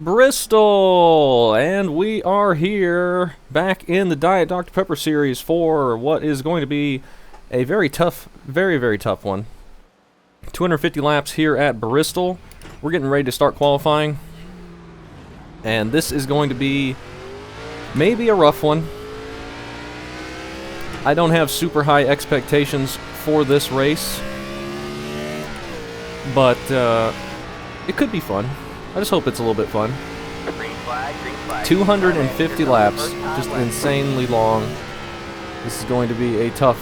Bristol, and we are here back in the Diet Dr. Pepper series for what is going to be a very tough, very tough one. 250 laps here at Bristol. We're getting ready to start qualifying, and this is going to be maybe a rough one. I don't have super high expectations for this race, but it could be fun. I just hope it's a little bit fun. Green flag. 250 laps, just insanely long. This is going to be a tough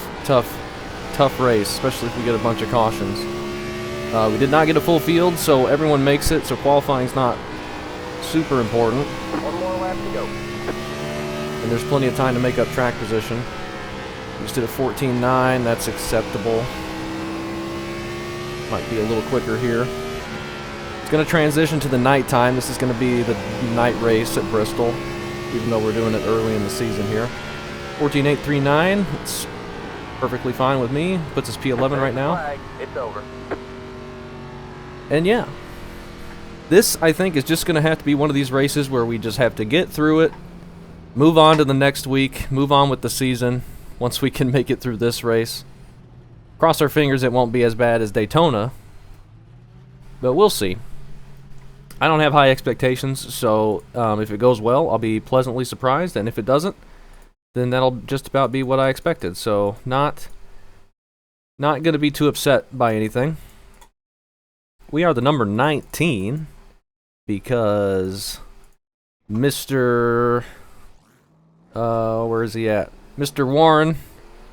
race, especially if we get a bunch of cautions. We did not get a full field, so everyone makes it, so qualifying's not super important. One more lap to go. And there's plenty of time to make up track position. We just did a 14.9, that's acceptable. Might be a little quicker here. Going to transition to the nighttime. This is going to be the night race at Bristol, even though we're doing it early in the season here. 14.839. It's perfectly fine with me. Puts us P11 right now. It's over. And yeah, this I think is just going to have to be one of these races where we just have to get through it, move on to the next week, move on with the season once we can make it through this race. Cross our fingers it won't be as bad as Daytona, but we'll see. I don't have high expectations, so if it goes well, I'll be pleasantly surprised, and if it doesn't, then that'll just about be what I expected. So not going to be too upset by anything. We are the number 19 because Mr. Where is he at? Mr. Warren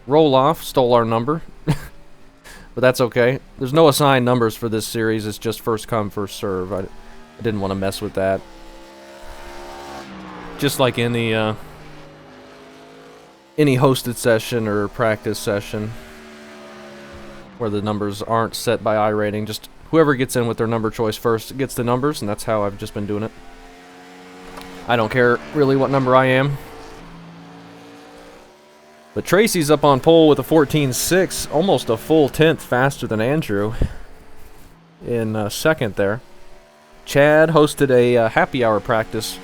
Roloff stole our number. But that's okay. There's no assigned numbers for this series. It's just first come, first serve. I didn't want to mess with that. Just like any hosted session or practice session where the numbers aren't set by iRating. Just whoever gets in with their number choice first gets the numbers, and that's how I've just been doing it. I don't care really what number I am. But Tracy's up on pole with a 14.6, almost a full tenth faster than Andrew in second there. Chad hosted a happy hour practice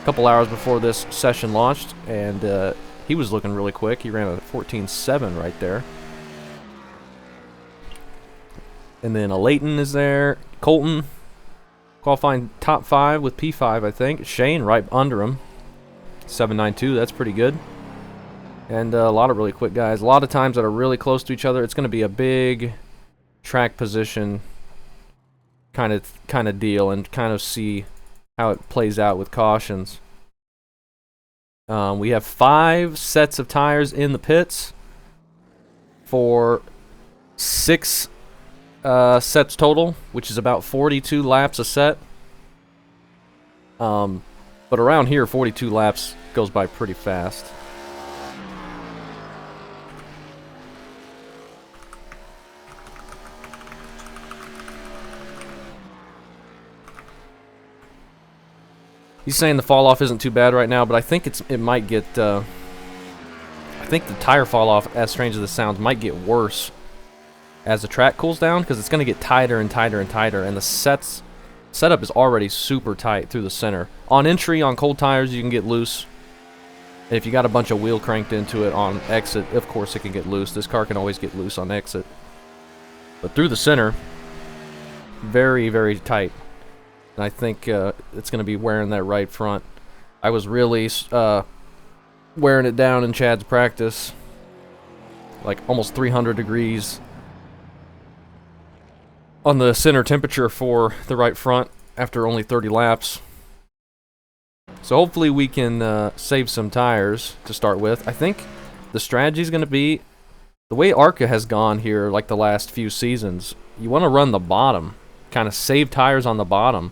a couple hours before this session launched, and he was looking really quick. He ran a 14.7 right there. And then a Leighton is there. Colton qualifying top 5 with P5, I think. Shane right under him. 7.92, that's pretty good. And a lot of really quick guys. A lot of times that are really close to each other. It's going to be a big track position kind of deal, and kind of see how it plays out with cautions. We have 5 sets of tires in the pits for 6 sets total, which is about 42 laps a set. But around here, 42 laps goes by pretty fast. He's saying the fall off isn't too bad right now, but I think it might get. I think the tire fall off, as strange as this sounds, might get worse as the track cools down, because it's going to get tighter and tighter and tighter, and the setup is already super tight through the center. On entry, on cold tires, you can get loose. And if you got a bunch of wheel cranked into it on exit, of course it can get loose. This car can always get loose on exit. But through the center, very tight. And I think it's going to be wearing that right front. I was really wearing it down in Chad's practice. Like almost 300 degrees on the center temperature for the right front after only 30 laps. So hopefully we can save some tires to start with. I think the strategy is going to be, the way ARCA has gone here like the last few seasons, you want to run the bottom, kind of save tires on the bottom,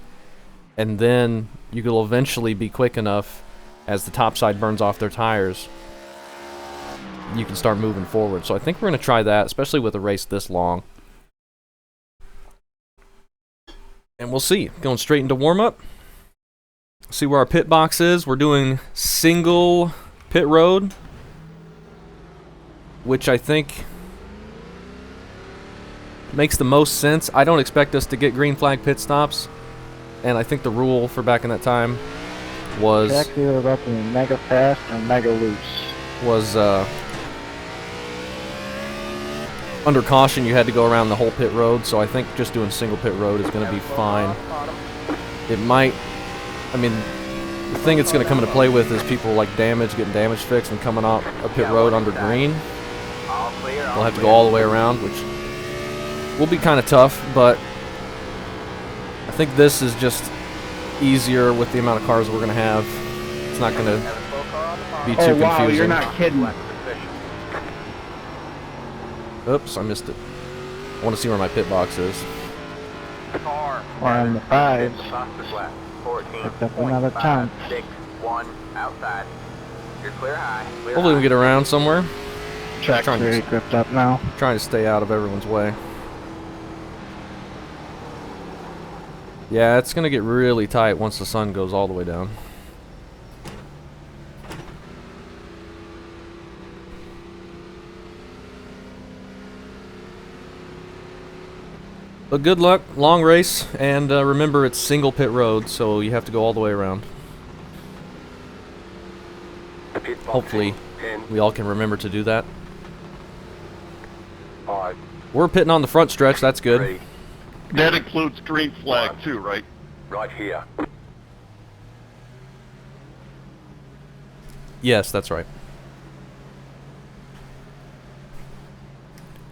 and then you will eventually be quick enough as the top side burns off their tires, you can start moving forward. So I think we're going to try that, especially with a race this long. And we'll see. Going straight into warm-up. See where our pit box is. We're doing single pit road, which I think makes the most sense. I don't expect us to get green flag pit stops. And I think the rule for back in that time was Tracks either about to be mega fast or mega loose. under caution you had to go around the whole pit road, so I think just doing single pit road is going to be fine. It might, I mean, the thing it's going to come into play with is people like getting damage fixed and coming off a pit road under green. They'll have to go all the way around, which will be kind of tough, but I think this is just easier with the amount of cars we're going to have. It's not going to be too confusing. Wow, you're not kidding. Oops, I missed it. I want to see where my pit box is. We're on the 5s. Picked up another time. 6-1 outside. You're clear high. Hopefully we can get around somewhere. Track's Trying to- very gripped up now. Trying to stay out of everyone's way. Yeah, it's going to get really tight once the sun goes all the way down. But good luck, long race, and remember it's single pit road, so you have to go all the way around. Hopefully we all can remember to do that. We're pitting on the front stretch, that's good. That includes green flag too, right? Right here. Yes, that's right.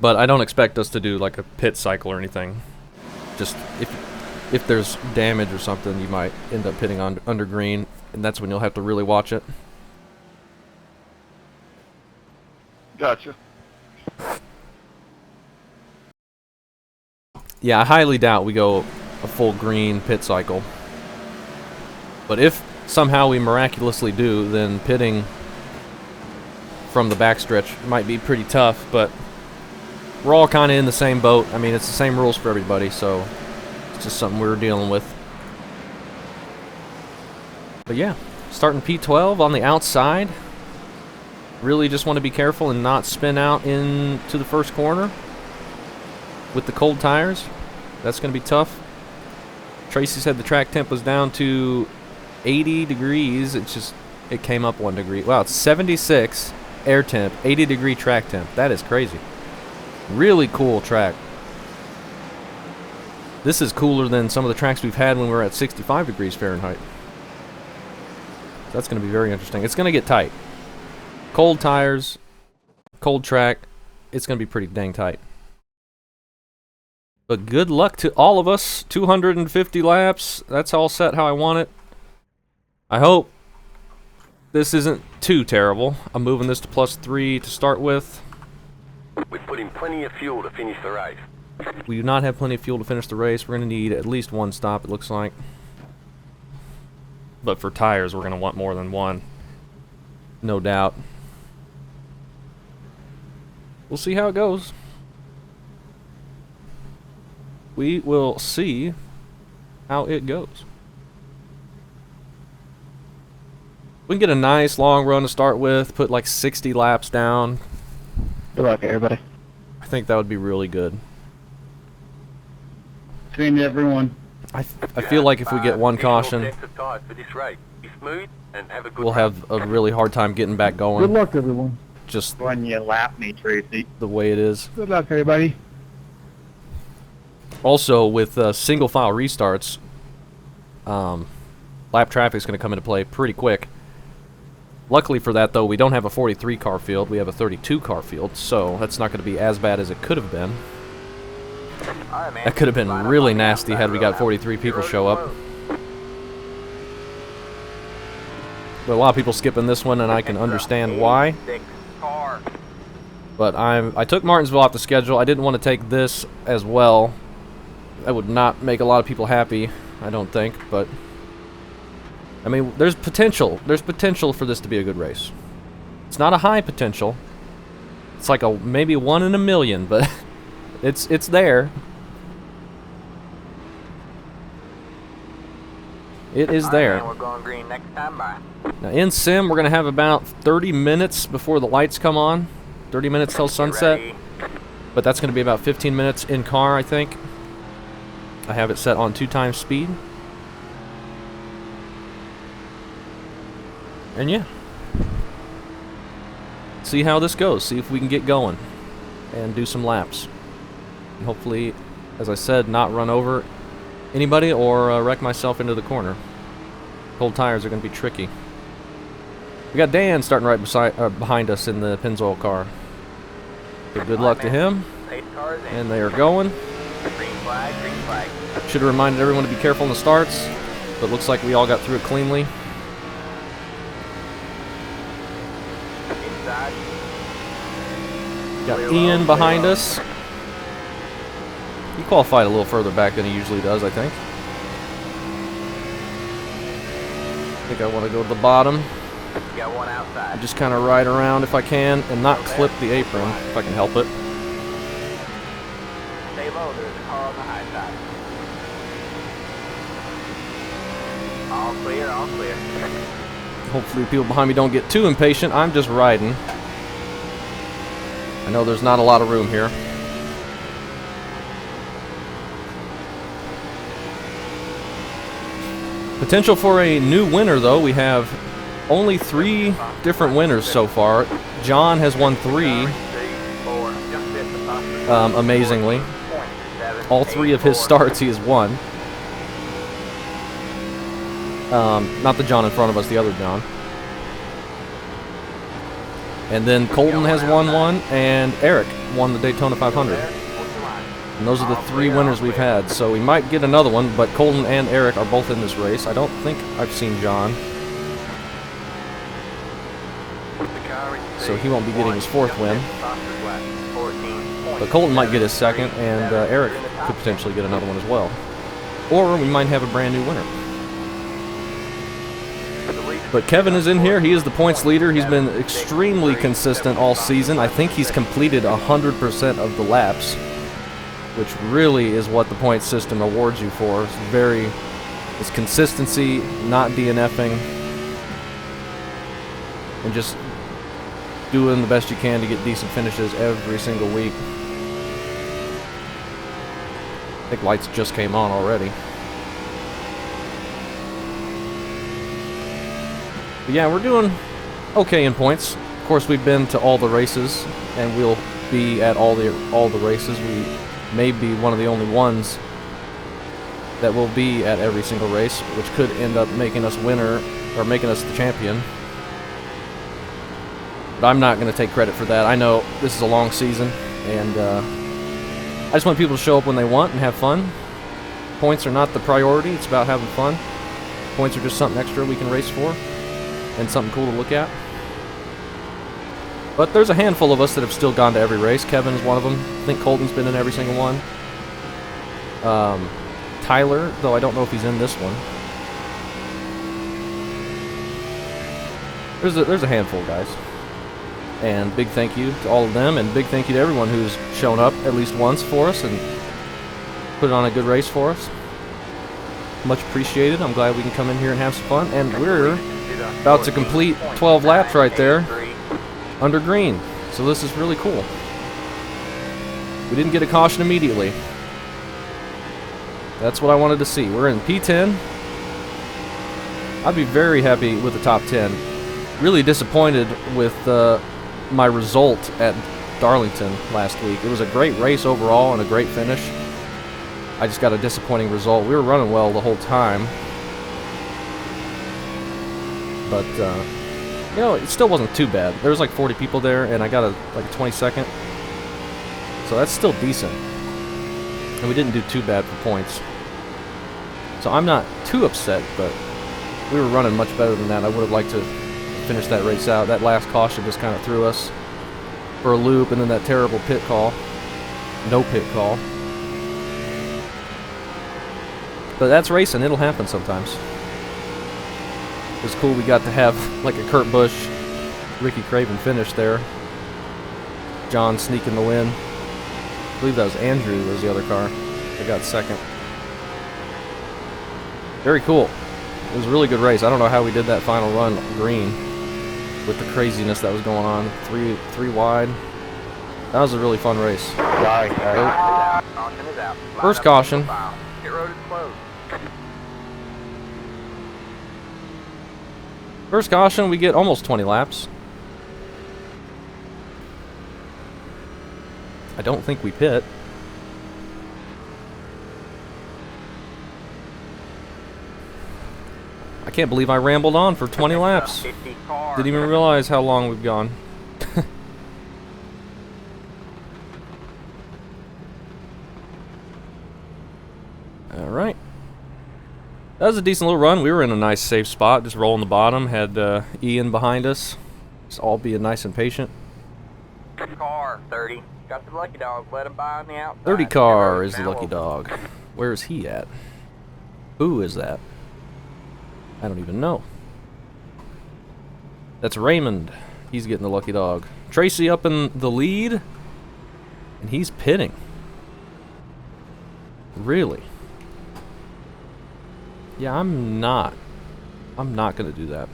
But I don't expect us to do like a pit cycle or anything. Just if there's damage or something, you might end up pitting on under green, and that's when you'll have to really watch it. Gotcha. Yeah, I highly doubt we go a full green pit cycle. But if somehow we miraculously do, then pitting from the backstretch might be pretty tough, but we're all kind of in the same boat. I mean, it's the same rules for everybody, so it's just something we're dealing with. But yeah, starting P12 on the outside. Really just want to be careful and not spin out into the first corner with the cold tires. That's going to be tough. Tracy said the track temp was down to 80 degrees. It came up 1 degree. Wow, it's 76 air temp, 80 degree track temp. That is crazy. Really cool track. This is cooler than some of the tracks we've had when we were at 65 degrees Fahrenheit. That's going to be very interesting. It's going to get tight. Cold tires, cold track. It's going to be pretty dang tight. But good luck to all of us. 250 laps. That's all set how I want it. I hope this isn't too terrible. I'm moving this to +3 to start with. We've put in plenty of fuel to finish the race. We do not have plenty of fuel to finish the race. We're going to need at least 1 stop, it looks like. But for tires, we're going to want more than 1. No doubt. We'll see how it goes. We will see how it goes. We can get a nice long run to start with, put like 60 laps down. Good luck, everybody. I think that would be really good. Same to everyone. I feel like if we get 1 caution, we'll have a really hard time getting back going. Good luck, everyone. Just When you lap me, Tracy. the way it is. Good luck, everybody. Also, with single file restarts, lap traffic is going to come into play pretty quick. Luckily for that, though, we don't have a 43 car field. We have a 32 car field, so that's not going to be as bad as it could have been. That could have been really nasty had we got 43 people show up. But a lot of people skipping this one, and I can understand why. But I took Martinsville off the schedule. I didn't want to take this as well. That would not make a lot of people happy, I don't think, but I mean, there's potential. There's potential for this to be a good race. It's not a high potential. It's like maybe 1 in a million, but it's there. It is there. We're going green next time by. Now in sim, we're gonna have about 30 minutes before the lights come on. 30 minutes till sunset. But that's gonna be about 15 minutes in car, I think. I have it set on 2 times speed. And yeah, see how this goes. See if we can get going and do some laps. And hopefully, as I said, not run over anybody or wreck myself into the corner. Cold tires are going to be tricky. We got Dan starting right behind us in the Pennzoil car. So good luck to him. And they are going. Green flag, green flag. Should have reminded everyone to be careful in the starts, but looks like we all got through it cleanly. Inside. Got Ian behind us. He qualified a little further back than he usually does, I think. I think I want to go to the bottom. Got one outside. And just kind of ride around if I can and not clip the apron if I can help it. Stay low, there's a car on the high side. All clear, all clear. Hopefully the people behind me don't get too impatient. I'm just riding. I know there's not a lot of room here. Potential for a new winner, though. We have only 3 different winners so far. John has won 3, amazingly. All 3 of his starts he has won. Not the John in front of us, the other John. And then Colton has won 1, and Eric won the Daytona 500. And those are the 3 winners we've had. So we might get another one, but Colton and Eric are both in this race. I don't think I've seen John. So he won't be getting his 4th win. But Colton might get his 2nd, and Eric could potentially get another one as well. Or we might have a brand new winner. But Kevin is in here. He is the points leader. He's been extremely consistent all season. I think he's completed 100% of the laps, which really is what the point system awards you for. It's consistency, not DNFing, and just doing the best you can to get decent finishes every single week. I think lights just came on already. But yeah, we're doing okay in points. Of course, we've been to all the races, and we'll be at all the races. We may be one of the only ones that will be at every single race, which could end up making us winner or making us the champion. But I'm not going to take credit for that. I know this is a long season, and I just want people to show up when they want and have fun. Points are not the priority. It's about having fun. Points are just something extra we can race for and something cool to look at. But there's a handful of us that have still gone to every race. Kevin is one of them. I think Colton's been in every single one. Tyler, though I don't know if he's in this one. There's a handful, guys. And big thank you to all of them, and big thank you to everyone who's shown up at least once for us and put on a good race for us. Much appreciated. I'm glad we can come in here and have some fun. And we're about to complete 12 laps right there under green. So this is really cool. We didn't get a caution immediately. That's what I wanted to see. We're in P10. I'd be very happy with the top 10. Really disappointed with my result at Darlington last week. It was a great race overall and a great finish. I just got a disappointing result. We were running well the whole time. But, you know, it still wasn't too bad. There was like 40 people there, and I got like a 22nd. So that's still decent. And we didn't do too bad for points. So I'm not too upset, but we were running much better than that. I would have liked to finish that race out. That last caution just kind of threw us for a loop, and then that terrible pit call. No pit call. But that's racing. It'll happen sometimes. It was cool we got to have like a Kurt Busch, Ricky Craven finish there. John sneaking the win. I believe that was Andrew was the other car. I got second. Very cool. It was a really good race. I don't know how we did that final run green with the craziness that was going on. Three wide. That was a really fun race. Sorry. Caution is out. First caution. Pit road is closed. First caution, we get almost 20 laps. I don't think we pit. I can't believe I rambled on for 20 laps. Didn't even realize how long we've gone. Alright. That was a decent little run. We were in a nice safe spot, just rolling the bottom. Had Ian behind us. Just all being nice and patient. Car 30. Got the lucky dog. Let him by on the outside. 30 car is the lucky dog. Where is he at? Who is that? I don't even know. That's Raymond. He's getting the lucky dog. Tracy up in the lead. And he's pitting. Really? Yeah, I'm not going to do that.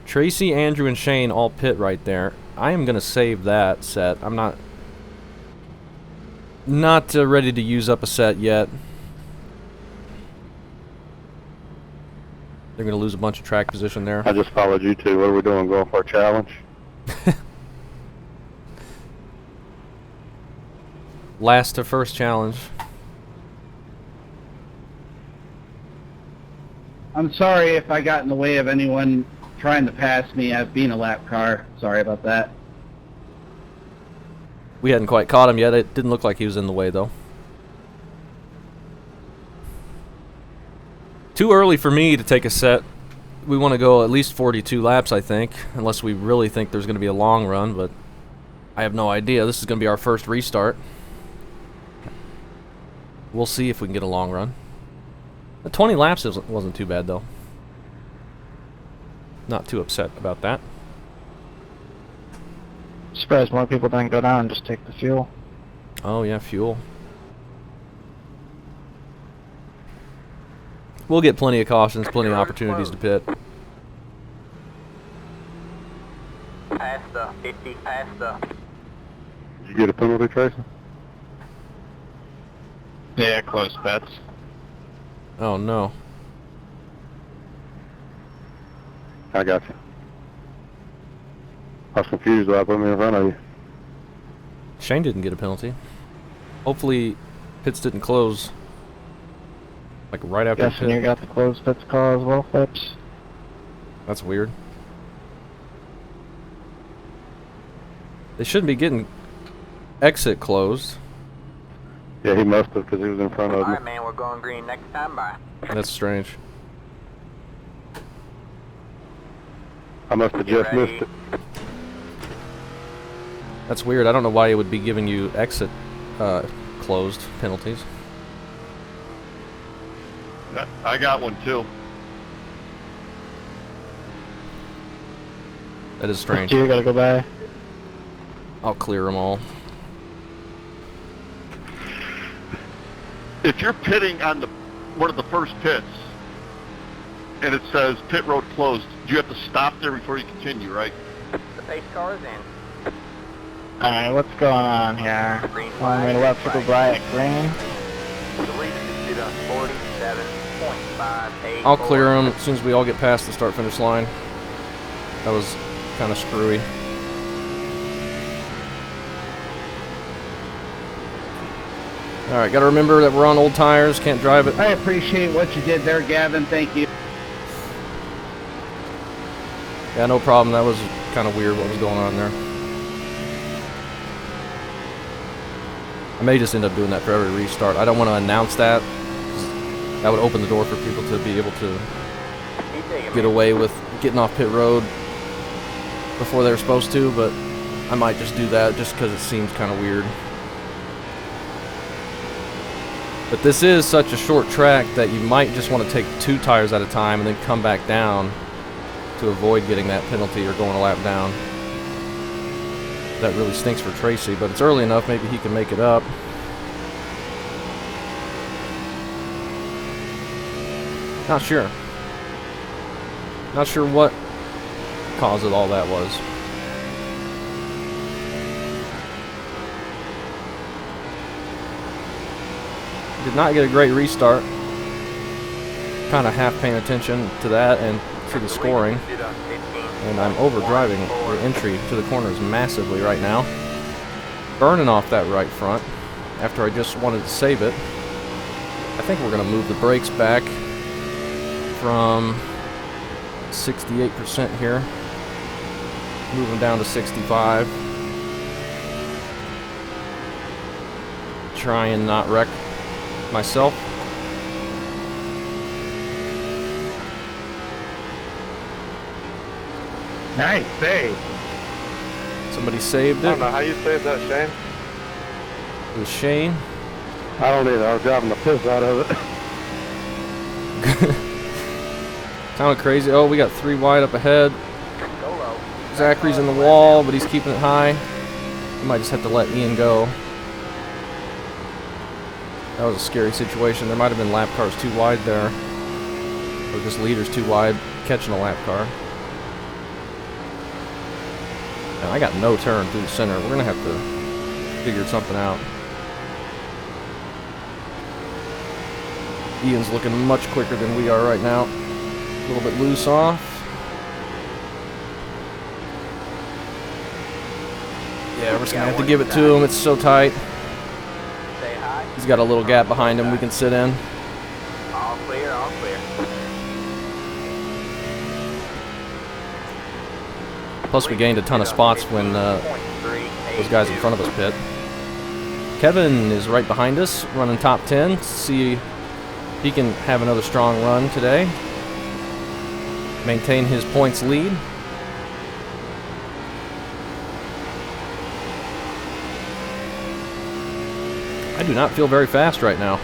Tracy, Andrew, and Shane all pit right there. I am going to save that set. I'm not ready to use up a set yet. They're going to lose a bunch of track position there. I just followed you two. What are we doing? Going for a challenge? Last to first challenge. I'm sorry if I got in the way of anyone trying to pass me as being a lap car. Sorry about that. We hadn't quite caught him yet. It didn't look like he was in the way, though. Too early for me to take a set. We want to go at least 42 laps, I think, unless we really think there's going to be a long run, but I have no idea. This is going to be our first restart. We'll see if we can get a long run. 20 laps wasn't too bad, though. Not too upset about that. Surprised more people didn't go down and just take the fuel. Oh, yeah, fuel. We'll get plenty of cautions, plenty of opportunities to pit. Past the 50, past the... Did you get a penalty, Tracy? Yeah, close bets. Oh, no. I got you. I was confused why I put me in front of you. Shane didn't get a penalty. Hopefully, pits didn't close. Like right after Guessing pit. you got the closed pits call as well, Phipps? That's weird. They shouldn't be getting exit closed. Yeah, he must have because he was in front of me. Alright, man, we're going green next time. Bye. That's strange. I must have just missed it. That's weird. I don't know why it would be giving you exit closed penalties. I got one too. That is strange. You gotta go by. I'll clear them all. If you're pitting on the one of the first pits, and it says pit road closed, you have to stop there before you continue, right? The base car is in. Alright, what's going on here? Green Want me to left to go by at green? The lead is to 47.58. I'll clear them as soon as we all get past the start-finish line. That was kind of screwy. Alright, gotta remember that we're on old tires, can't drive it. I appreciate what you did there, Gavin. Thank you. Yeah, no problem. That was kind of weird what was going on there. I may just end up doing that for every restart. I don't want to announce that. That would open the door for people to be able to get away with getting off pit road before they're supposed to, but I might just do that just because it seems kind of weird. But this is such a short track that you might just want to take 2 tires at a time and then come back down to avoid getting that penalty or going a lap down. That really stinks for Tracy, but it's early enough, maybe he can make it up. Not sure. Not sure what cause of all that was. Did not get a great restart. Kind of half paying attention to that and to the scoring, and I'm overdriving the entry to the corners massively right now. Burning off that right front after I just wanted to save it. I think we're going to move the brakes back from 68% here. Move them down to 65. Try and not wreck myself. Nice save. Somebody saved I it. don't know how you saved that, Shane. It was Shane. I don't either. I was driving the piss out of it. Kind of crazy. Oh, we got 3 wide up ahead. Zachary's in the wall, but he's keeping it high. We might just have to let Ian go. That was a scary situation. There might have been lap cars too wide there. Or just leaders too wide, catching a lap car. Now, I got no turn through the center. We're going to have to figure something out. Ian's looking much quicker than we are right now. A little bit loose off. Yeah, we're just going to have to give it to him. It's so tight. He's got a little gap behind him we can sit in. All clear, all clear. Plus, we gained a ton of spots when those guys in front of us pit. Kevin is right behind us, running top 10. See if he can have another strong run today. Maintain his points lead. I do not feel very fast right now.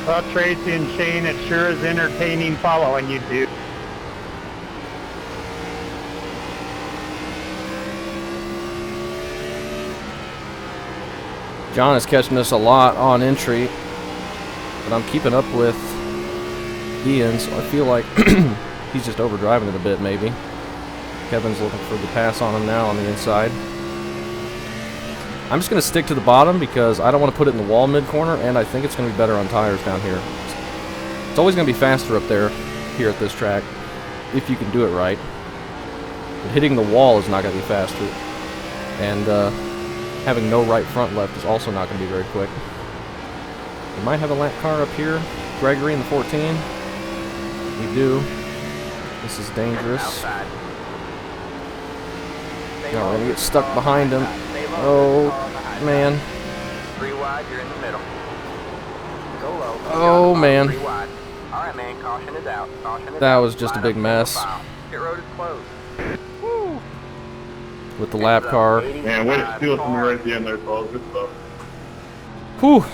Well, Tracy and Shane, it sure is entertaining following you two. John is catching us a lot on entry, but I'm keeping up with Ian, so I feel like he's just overdriving it a bit, maybe. Kevin's looking for the pass on him now on the inside. I'm just going to stick to the bottom because I don't want to put it in the wall mid-corner, and I think it's going to be better on tires down here. It's always going to be faster up there, here at this track, if you can do it right. But hitting the wall is not going to be faster. And having no right front left is also not going to be very quick. We might have a lap car up here. Gregory in the 14. We do. This is dangerous. No, we're going to get stuck behind him. Oh, man. 3 wide, you're in the middle. Go low. Oh, man. 3 wide. All right, man. Caution is out. Caution is out. That was just a big mess. Pit road is closed. With the lap car. Man, way to steal it from me right at the end there, Paul. Good stuff. Whew.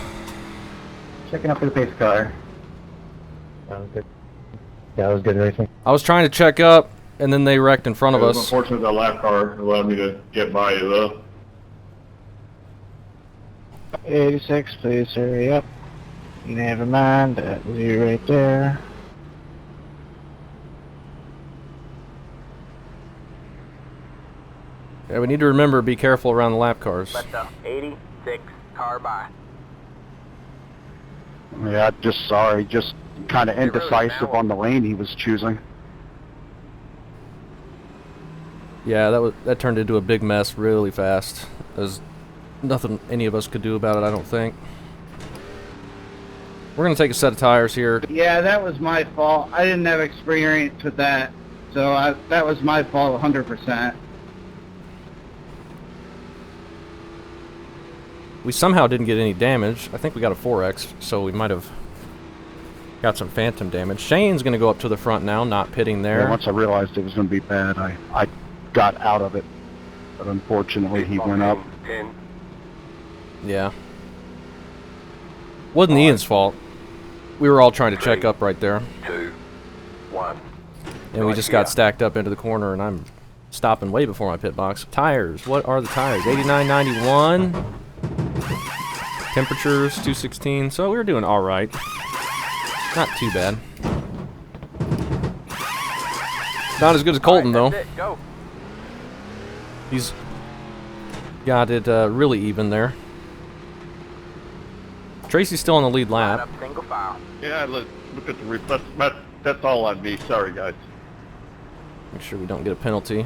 Checking up for the pace car. That was good. Yeah, that was good racing. I was trying to check up, and then they wrecked in front of It was us. unfortunate that lap car allowed me to get by you, though. 86, please hurry up. Never mind, that was you right there. Yeah, we need to remember, be careful around the lap cars. Let the 86 car by. Yeah, just sorry, just kind of indecisive on the lane he was choosing. Yeah, that turned into a big mess really fast. There's nothing any of us could do about it, I don't think. We're going to take a set of tires here. Yeah, that was my fault. I didn't have experience with that, so that was my fault 100%. We somehow didn't get any damage. I think we got a 4X, so we might have got some phantom damage. Shane's going to go up to the front now, not pitting there. Yeah, once I realized it was going to be bad, I got out of it. But unfortunately, he went up. Yeah. Wasn't Ian's fault. We were all trying to check up right there. 2, 1. And we just got stacked up into the corner, and I'm stopping way before my pit box. Tires. What are the tires? 89.91. Temperatures 216. So we were doing all right. Not too bad. Not as good as Colton, though. That's it. Go. He's got it really even there. Tracy's still on the lead Line lap. up single file. Yeah, look at the that's all on me. Sorry, guys. Make sure we don't get a penalty.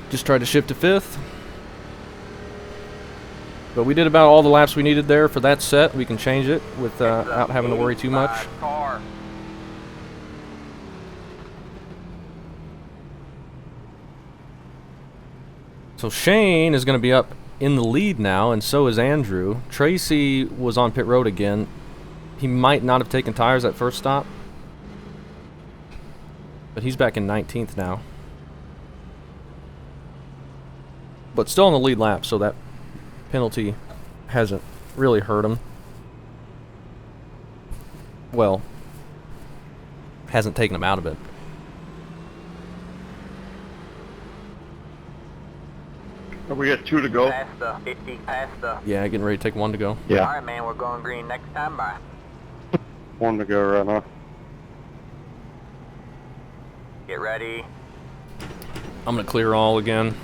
Just tried to shift to 5th. But we did about all the laps we needed there for that set. We can change it without having to worry too much. 85 car. So Shane is going to be up in the lead now, and so is Andrew. Tracy was on pit road again. He might not have taken tires at first stop, but he's back in 19th now. But still on the lead lap, so that penalty hasn't really hurt him. Well, hasn't taken him out of it. We got 2 to go. Past the 50, past the. Yeah, getting ready to take 1 to go. Yeah. Alright, man, we're going green next time by. 1 to go right now. Get ready. I'm going to clear all again,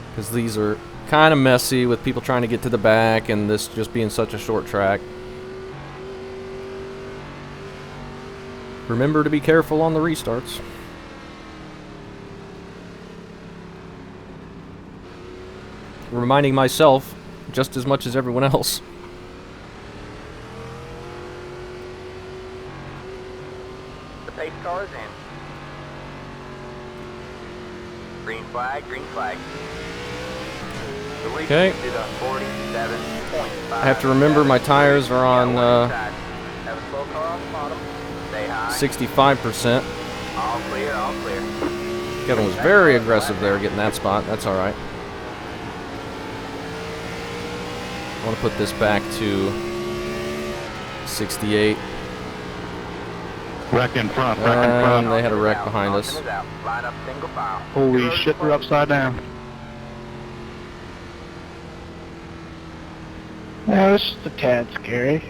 because these are kind of messy with people trying to get to the back and this just being such a short track. Remember to be careful on the restarts. Reminding myself just as much as everyone else. The pace car is in. Green flag, green flag. The lead Okay. to the 47.5. I have to remember my tires are on Have a slow car on the bottom. Stay high. 65%. All clear, all clear. Kevin was very aggressive there getting that spot. That's alright. I want to put this back to 68. Wreck in front, wreck in front. They had a wreck behind us. Line up single file. Holy shit, we're upside down. Yeah, it's just a tad scary.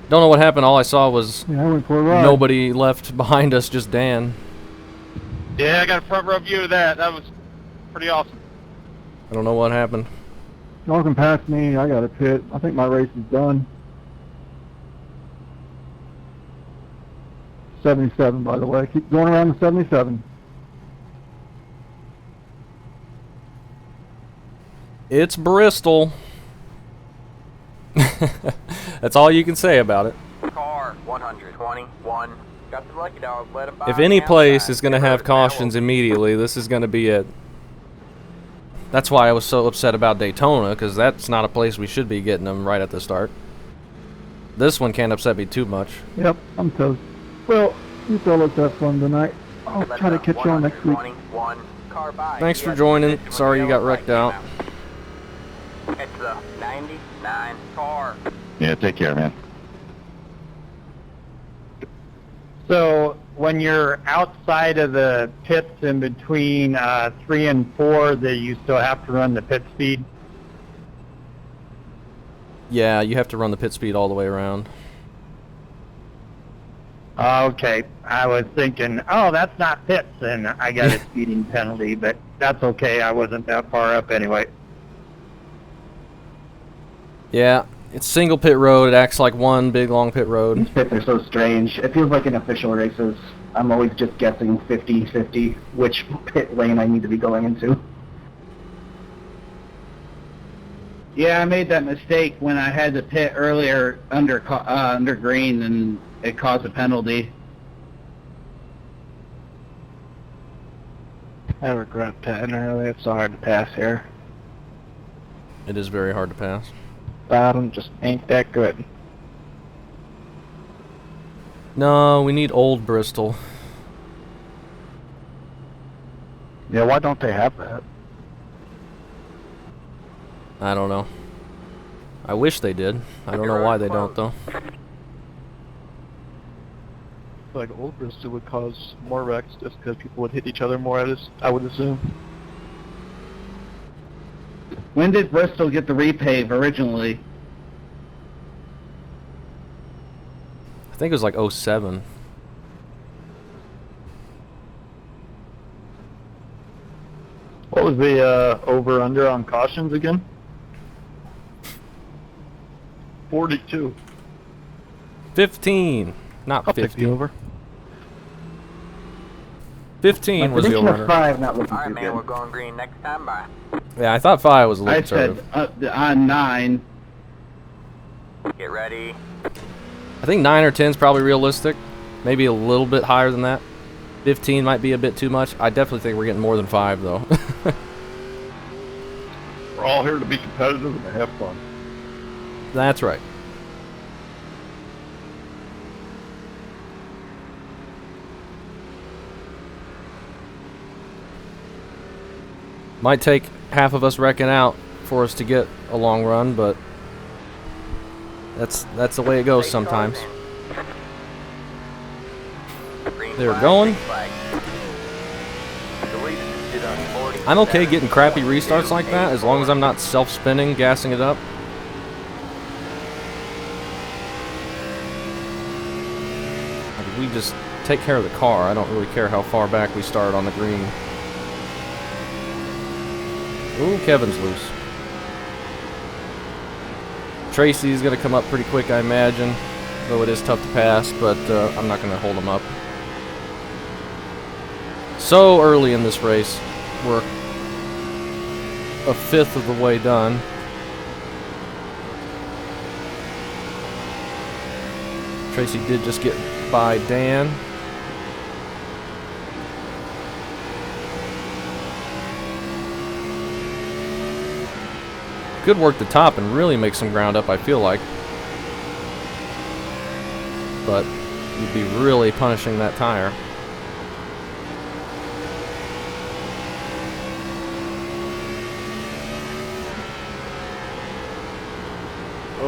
Don't know what happened. All I saw was Yeah, I went for a ride. nobody left behind us, just Dan. Yeah, I got a front row view of that. That was pretty awesome. I don't know what happened. Y'all can pass me. I got a pit. I think my race is done. 77, by the way. Keep going around the 77. It's Bristol. That's all you can say about it. Car 121. Got the lucky dog. Let him by. If on any the place outside. is going to Get have rid of the foul. cautions immediately, this is going to be it. That's why I was so upset about Daytona, because that's not a place we should be getting them right at the start. This one can't upset me too much. Yep, I'm toast. Well, you fellas have fun tonight. I'll Let try to the catch you on next week. 121 car by. Thanks for Yes, joining. when Sorry you the got yellow wrecked light out. came out. It's the 99 car. Yeah, take care, man. So when you're outside of the pits in between 3 and 4, that you still have to run the pit speed? Yeah, you have to run the pit speed all the way around. Okay, I was thinking, oh, that's not pits, and I got a speeding penalty, but that's okay. I wasn't that far up anyway. Yeah, it's single pit road. It acts like one big long pit road. These pits are so strange. It feels like in official races, I'm always just guessing 50-50 which pit lane I need to be going into. Yeah, I made that mistake when I had to pit earlier under green, and it caused a penalty. I regret pitting early. It's so hard to pass here. It is very hard to pass. Bottom just ain't that good. No, we need old Bristol. Yeah, why don't they have that? I don't know. I wish they did. I don't know why they don't, though. Like old Bristol would cause more wrecks just because people would hit each other more, I would assume. When did Bristol get the repave originally? I think it was like 07. What was the over-under on cautions again? 42. 15, not I'll take 50. the over. 15 was the Prediction of over. 5 not looking All right, too man, good. we're going green next time. Bye. Yeah, I thought 5 was a little I said conservative. on 9. Get ready. I think 9 or 10 is probably realistic. Maybe a little bit higher than that. 15 might be a bit too much. I definitely think we're getting more than 5, though. We're all here to be competitive and to have fun. That's right. Might take half of us wrecking out for us to get a long run, but that's the way it goes sometimes. They're going. I'm okay getting crappy restarts like that as long as I'm not self-spinning, gassing it up. Like, we just take care of the car. I don't really care how far back we start on the green. Ooh, Kevin's loose. Tracy's going to come up pretty quick, I imagine. Though it is tough to pass, but I'm not going to hold him up. So early in this race. We're a fifth of the way done. Tracy did just get by Dan. Could work the top and really make some ground up, I feel like. But you'd be really punishing that tire.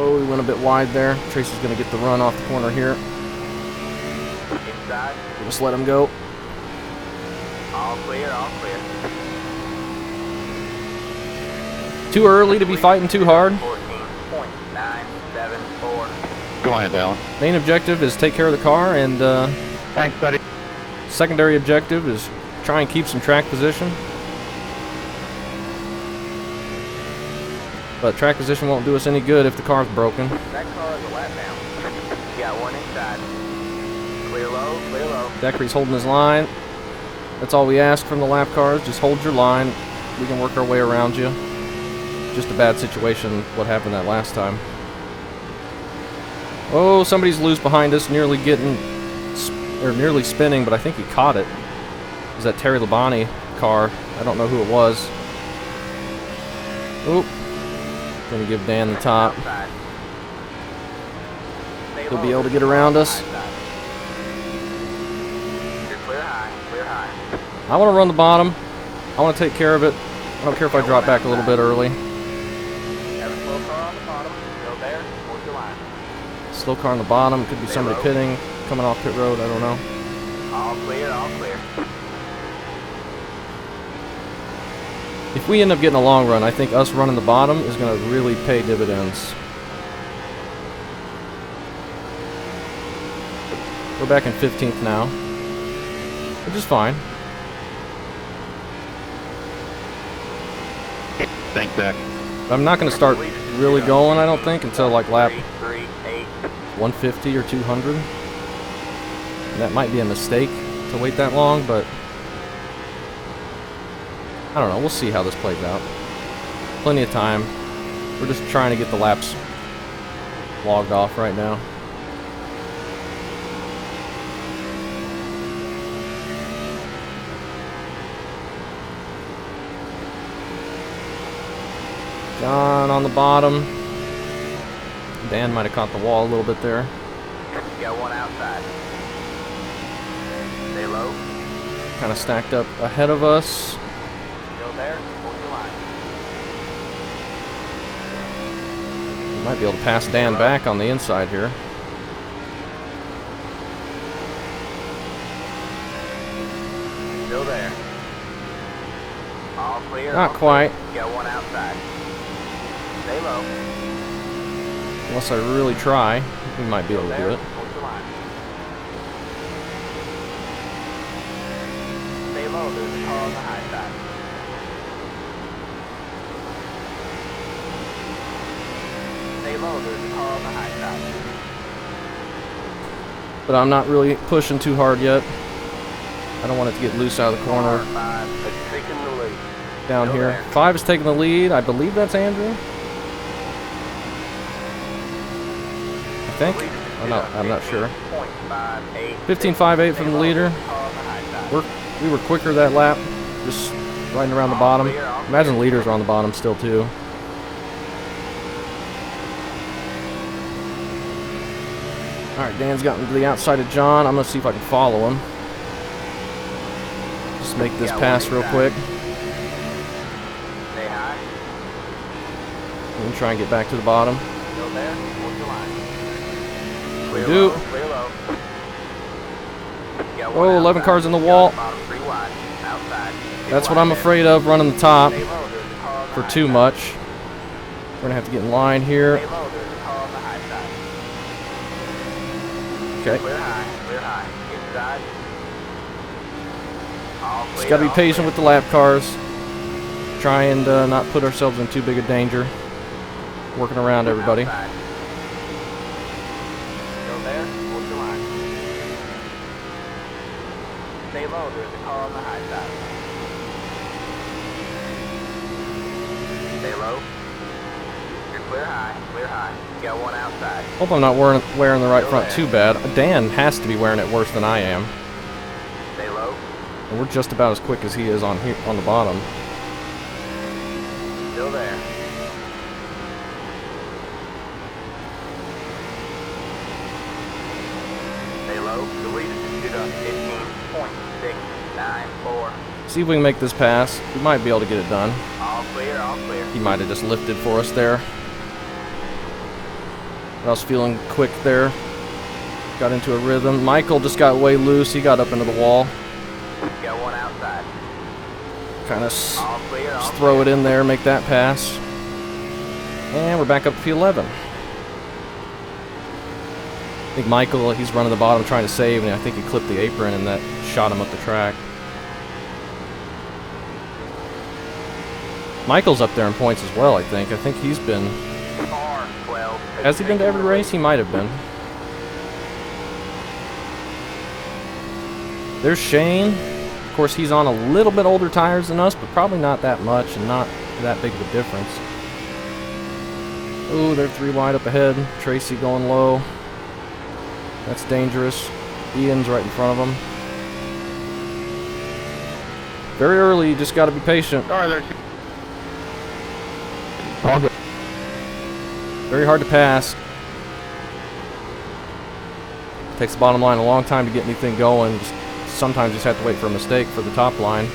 Oh, we went a bit wide there. Tracy's going to get the run off the corner here. Inside. We'll just let him go. All clear, all clear. Too early to be fighting too hard. 14.974. Go ahead, Alan. Main objective is take care of the car, and Thanks, buddy. secondary objective is try and keep some track position. But track position won't do us any good if the car's broken. That car is a lap down. You got one inside. Clear low, clear low. Daiquiri's holding his line. That's all we ask from the lap cars. Just hold your line. We can work our way around you. Just a bad situation, what happened that last time. Oh, somebody's loose behind us, nearly nearly spinning, but I think he caught it. It was that Terry Labonte car. I don't know who it was. Oop. Gonna give Dan the top. Outside. Stay He'll low, be able to there's get a car around on us. the high side. You're clear high, clear high. I want to run the bottom. I want to take care of it. I don't care if I drop back a little bit early. Have a slow car on the bottom. Go there, hold your line. Slow car on the bottom. Could be somebody pitting, coming off pit road. I don't know. All clear, all clear. If we end up getting a long run, I think us running the bottom is going to really pay dividends. We're back in 15th now, which is fine. Thank Dak. I'm not going to start really going, I don't think, until like lap 338. 150 or 200. And that might be a mistake to wait that long, but I don't know. We'll see how this plays out. Plenty of time. We're just trying to get the laps logged off right now. John on the bottom. Dan might have caught the wall a little bit there. You got one outside. Stay low. Kind of stacked up ahead of us. Still there, hold your line. We might be able to pass Dan back on the inside here. Still there. All clear. Not all quite. Clear. You got one outside. Stay low. Unless I really try, we might be able to do There, it. hold your line. Stay low, there's a car on the high side. low, there's a car on the high side. But I'm not really pushing too hard yet. I don't want it to get loose out of the corner. 5 is taking the lead. Down Still here. there. 5 is taking the lead. I believe that's Andrew. I think. I'm not sure. 15.58 from the leader. We were quicker that lap. Just riding around the bottom. Imagine the leaders are on the bottom still too. Alright, Dan's gotten to the outside of John. I'm going to see if I can follow him. Just make this pass real quick. Stay high. And try and get back to the bottom. Still there. Hold your line. We Clear do. low, clear low. Got Oh, one 11 outside. cars in the Got wall. bottom 3 wide. Outside. Two That's what wide I'm there. afraid of, running the top Stay low, there's a car on the for high too side. much. We're going to have to get in line here. Stay low, there's a car on the high side. Okay. Clear high, clear high. Inside. All clear, Just got to be all patient clear. with the lap cars. Try and not put ourselves in too big a danger. Working around everybody. Outside. Still there? Hold your line. Stay low, there's a car on the high side. Stay low. You're clear high, clear high. You got one outside. Hope I'm not wearing the right front too bad. Dan has to be wearing it worse than I am. Stay low. And we're just about as quick as he is on here on the bottom. Still there. Stay low. The lead is good on 15.694. See if we can make this pass. We might be able to get it done. All clear, all clear. He might have just lifted for us there. I was feeling quick there. Got into a rhythm. Michael just got way loose. He got up into the wall. Got one outside. Kind of All clear, all just throw clear. it in there, make that pass. And we're back up to P11. I think Michael, he's running the bottom trying to save, and I think he clipped the apron and that shot him up the track. Michael's up there in points as well, I think. I think he's been... R12. Has he been to every race? He might have been. There's Shane. Of course, he's on a little bit older tires than us, but probably not that much and not that big of a difference. Ooh, they're 3 wide up ahead. Tracy going low. That's dangerous. Ian's right in front of him. Very early, you just got to be patient. All right, there's All good. Very hard to pass. Takes the bottom line a long time to get anything going. Sometimes you just have to wait for a mistake for the top line.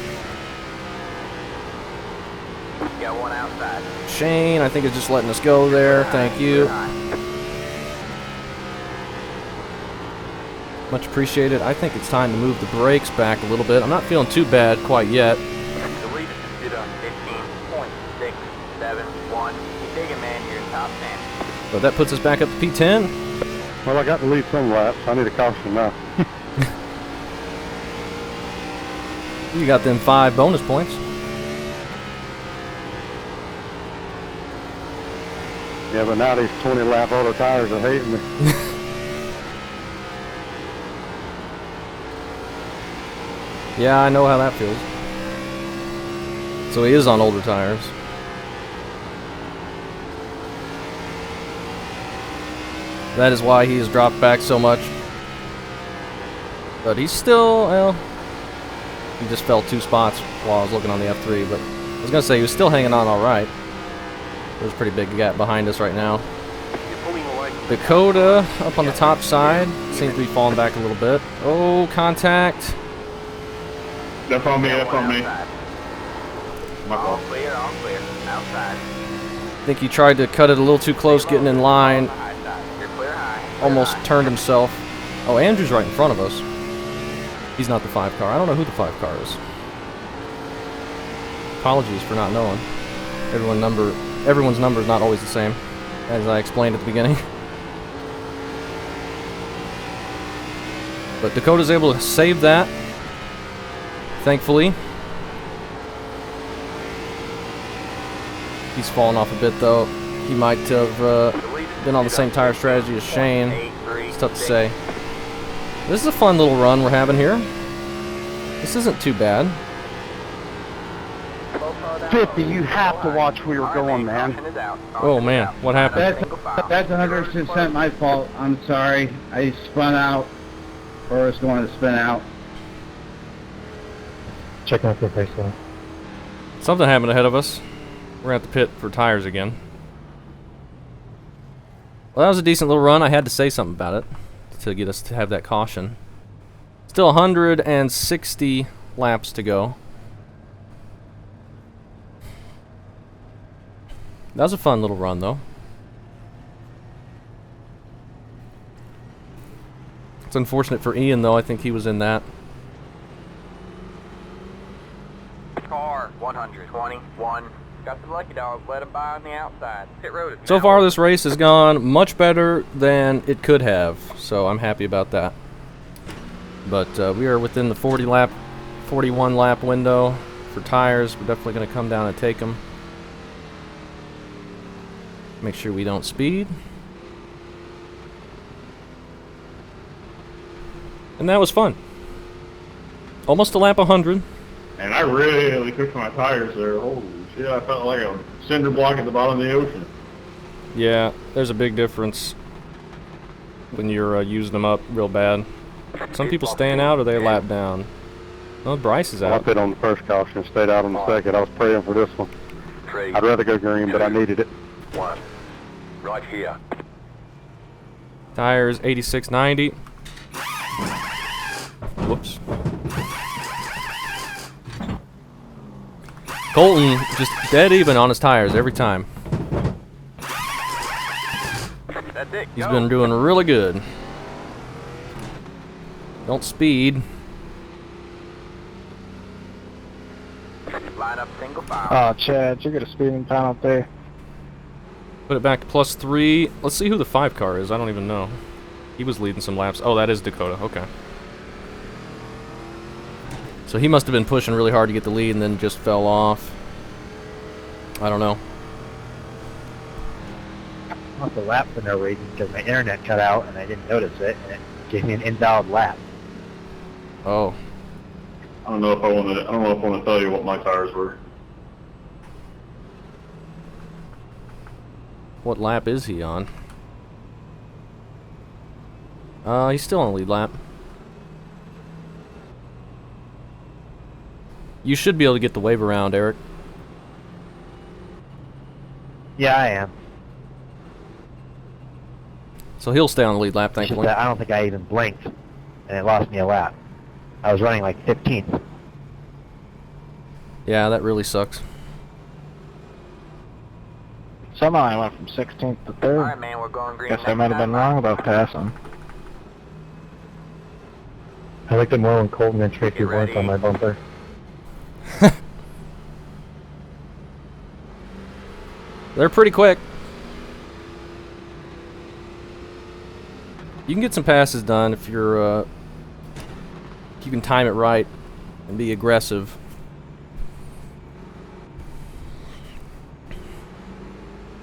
Got one outside. Shane, I think, is just letting us go there. Thank you. Much appreciated. I think it's time to move the brakes back a little bit. I'm not feeling too bad quite yet. The lead is good on 15.671. Keep digging, man. You're in top 10. But that puts us back up to P10. Well, I got to lead some laps. I need a caution now. You got them 5 bonus points. Yeah, but now these 20-lap older tires are hating me. Yeah, I know how that feels. So he is on older tires. That is why he has dropped back so much. But he's still, well, he just fell 2 spots while I was looking on the F3, but I was going to say he was still hanging on all right. There's a pretty big gap behind us right now. Dakota up on the top side. Seems to be falling back a little bit. Oh, contact. That's on me, that's on me. Outside. My All fault. clear, all clear. Outside. I think he tried to cut it a little too close getting in line. High side. You're clear high. Clear Almost high. turned himself. Oh, Andrew's right in front of us. He's not the 5 car. I don't know who the 5 car is. Apologies for not knowing. Everyone's number is not always the same, as I explained at the beginning. But Dakota's able to save that, thankfully. He's fallen off a bit though. He might have been on the same tire strategy as Shane. It's tough to say. This is a fun little run we're having here. This isn't too bad. 50, you have to watch where you're going, man. Oh man, what happened? That's 100% my fault. I'm sorry. I spun out, or was going to spin out. Checking out the race line. Something happened ahead of us. We're at the pit for tires again. Well, that was a decent little run. I had to say something about it to get us to have that caution. Still 160 laps to go. That was a fun little run, though. It's unfortunate for Ian, though. I think he was in that. Car 121. Got the lucky dog. Let him by on the outside. Pit road is So now far, open. this race has gone much better than it could have, so I'm happy about that. But we are within the 41 lap window for tires. We're definitely going to come down and take them. Make sure we don't speed. And that was fun. Almost a lap 100. And I really cooked my tires there. Holy shit, I felt like a cinder block at the bottom of the ocean. Yeah, there's a big difference when you're using them up real bad. Some people staying out or they lap down. Oh, Bryce is I out. pit on the first caution, stayed out on the second. I was praying for this one. I'd rather go green, but I needed it. One. Right here. Tires 86.90. Whoops. Colton just dead even on his tires every time. That's it. He's Go. been doing really good. Don't speed. Line up single file. Oh, Chad, you got a speeding penalty. Put it back to +3. Let's see who the 5 car is. I don't even know. He was leading some laps. Oh, that is Dakota. Okay. So he must have been pushing really hard to get the lead and then just fell off. I don't know. I went the lap for no reason because my internet cut out and I didn't notice it, and it gave me an invalid lap. Oh. I don't know if I want to tell you what my tires were. What lap is he on? He's still on the lead lap. You should be able to get the wave around, Eric. Yeah, I am. So he'll stay on the lead lap, It's just thankfully. that I don't think I even blinked, and it lost me a lap. I was running like 15th. Yeah, that really sucks. Somehow I went from 16th to 3rd. Alright, man, we're going green. Guess I might have been wrong about passing. I liked it more when Colton and Tracy weren't on my bumper. They're pretty quick. You can get some passes done if you're, if you can time it right and be aggressive.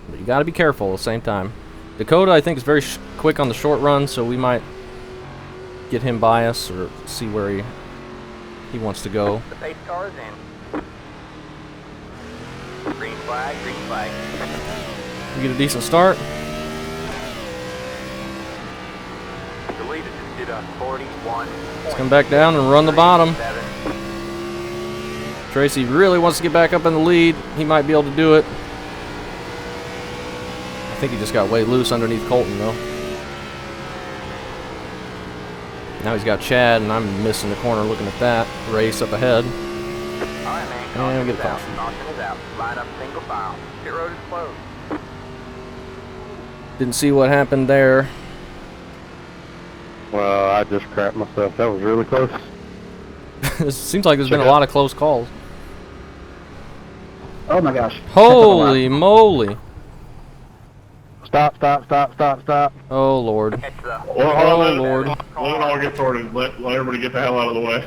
But you gotta be careful at the same time. Dakota, I think, is very quick on the short run, so we might get him by us or see where he wants to go. The base car is in. Green flag, green flag. We get a decent start. The leader just did a 41. Let's come back down and run the bottom. Tracy really wants to get back up in the lead. He might be able to do it. I think he just got way loose underneath Colton, though. Now he's got Chad, and I'm missing the corner looking at that race up ahead. Alright, man. And we get a Caution is out. caution. Caution is out. Line up single file. Pit road is closed. Didn't see what happened there. Well, I just crapped myself. That was really close. It seems like there's been a lot of close calls. Oh my gosh. Holy moly. Stop, stop, stop, stop, stop. Oh, Lord. Catch the Oh, Lord. Let it all get sorted. Let everybody get the hell out of the way.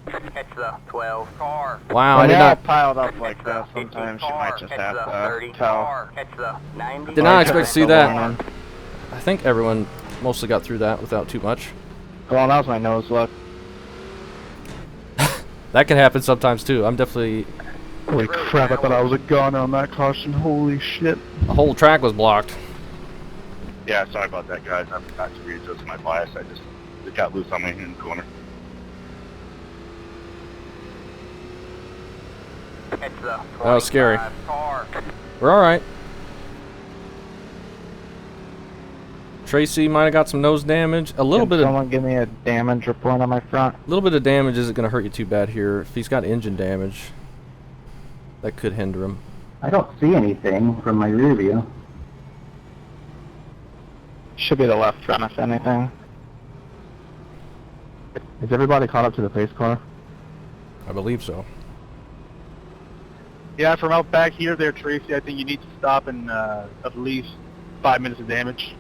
Catch the 12 car. Wow, I When did you're all not piled up like Catch the that, 15 sometimes you car. might just Catch have the to 30 tell. car. Catch the 90. Did not expect to see that. Man. I think everyone mostly got through that without too much. Well, that was my nose look. That can happen sometimes too. I'm definitely... Holy crap, I thought I was a goner on that caution. Holy shit. The whole track was blocked. Yeah, sorry about that, guys. I forgot to readjust my bias. It got loose on me in the corner. Catch the That was scary. 25 car. We're alright. Tracy might have got some nose damage. A little Can bit of someone give me a damage report on my front? damage isn't going to hurt you too bad here. If he's got engine damage, that could hinder him. I don't see anything from my rear view. Should be the left front, if anything. Is everybody caught up to the pace car? I believe so. Yeah, from out back here there, Tracy, I think you need to stop in at least 5 minutes of damage.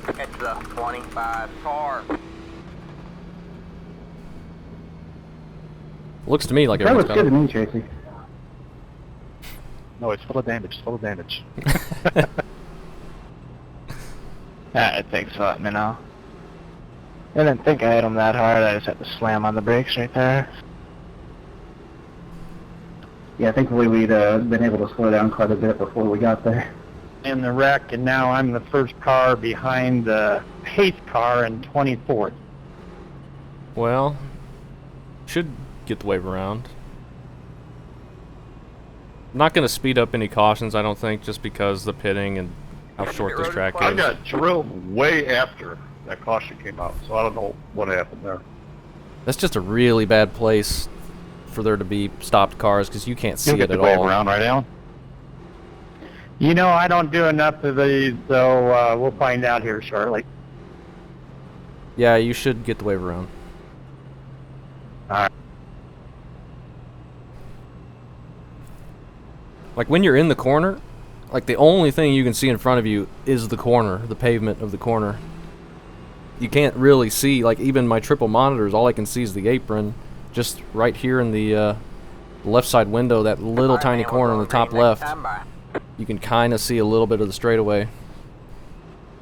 Catch the 25 car. Looks to me like That was everyone's good got to me, Tracy. No, it's full of damage, full of damage. Thanks for letting me know. I didn't think I hit him that hard, I just had to slam on the brakes right there. Yeah, thankfully we'd been able to slow down quite a bit before we got there. In the wreck, and now I'm the first car behind the pace car in 24th. Well, should get the wave around. Not going to speed up any cautions, I don't think, just because the pitting and how short this track I is. got drilled way after that caution came out, so I don't know what happened there. That's just a really bad place for there to be stopped cars because you can't see You'll it get at the wave all. around, right, Alan? You know, I don't do enough of these, so we'll find out here shortly. Yeah, you should get the wave around. Alright. Like when you're in the corner, like the only thing you can see in front of you is the corner, the pavement of the corner. You can't really see, like even my triple monitors, all I can see is the apron, just right here in the left side window, that little tiny corner in the top left. You can kind of see a little bit of the straightaway,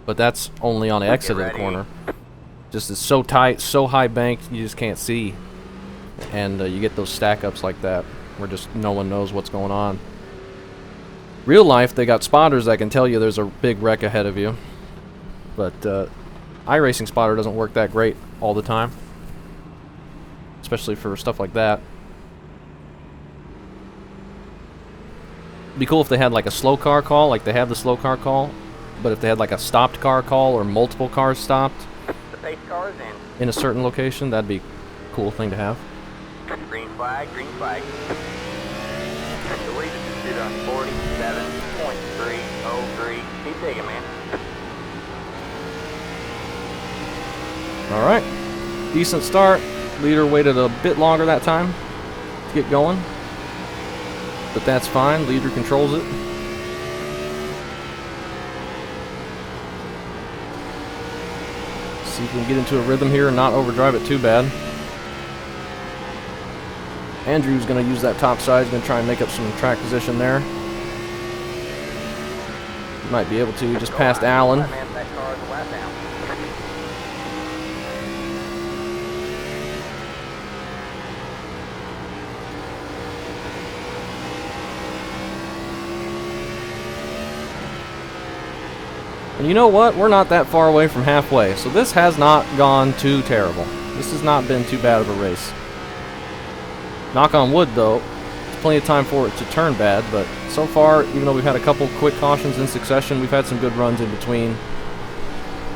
but that's only on the exit of the corner. Just it's so tight, so high banked, you just can't see, and you get those stack ups like that where just no one knows what's going on. Real life, they got spotters that can tell you there's a big wreck ahead of you, but iRacing spotter doesn't work that great all the time, especially for stuff like that. Be cool if they had like a slow car call, like they have the slow car call, but if they had like a stopped car call or multiple cars stopped The pace car's in. in a certain location, that'd be a cool thing to have. Green flag, green flag. The lead is to 47.303. Keep digging, man. Alright, decent start. Leader waited a bit longer that time to get going, but that's fine. Leader controls it. See if we can get into a rhythm here and not overdrive it too bad. Andrew's going to use that top side. He's going to try and make up some track position there. Might be able to. Just past Allen. Man, that car is a lap down. And you know what? We're not that far away from halfway, so this has not gone too terrible. This has not been too bad of a race. Knock on wood, though. There's plenty of time for it to turn bad, but so far, even though we've had a couple quick cautions in succession, we've had some good runs in between,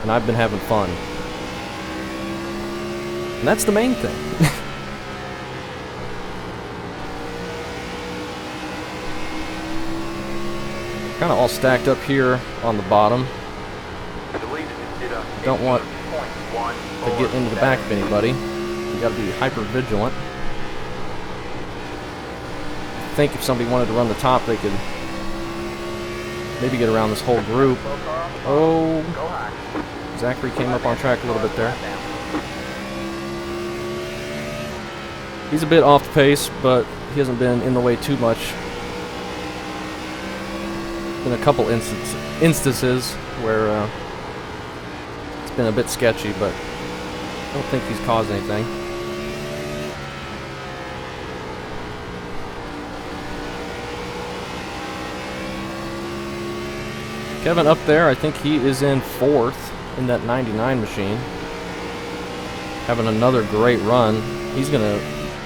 and I've been having fun. And that's the main thing. Kind of all stacked up here on the bottom. Don't want to get into the back of anybody. You got to be hyper vigilant. I think if somebody wanted to run the top, they could maybe get around this whole group. Oh, Zachary came up on track a little bit there. He's a bit off the pace, but he hasn't been in the way too much. Been a couple instances where it's been a bit sketchy, but I don't think he's caused anything. Kevin up there, I think he is in 4th in that 99 machine. Having another great run. He's going to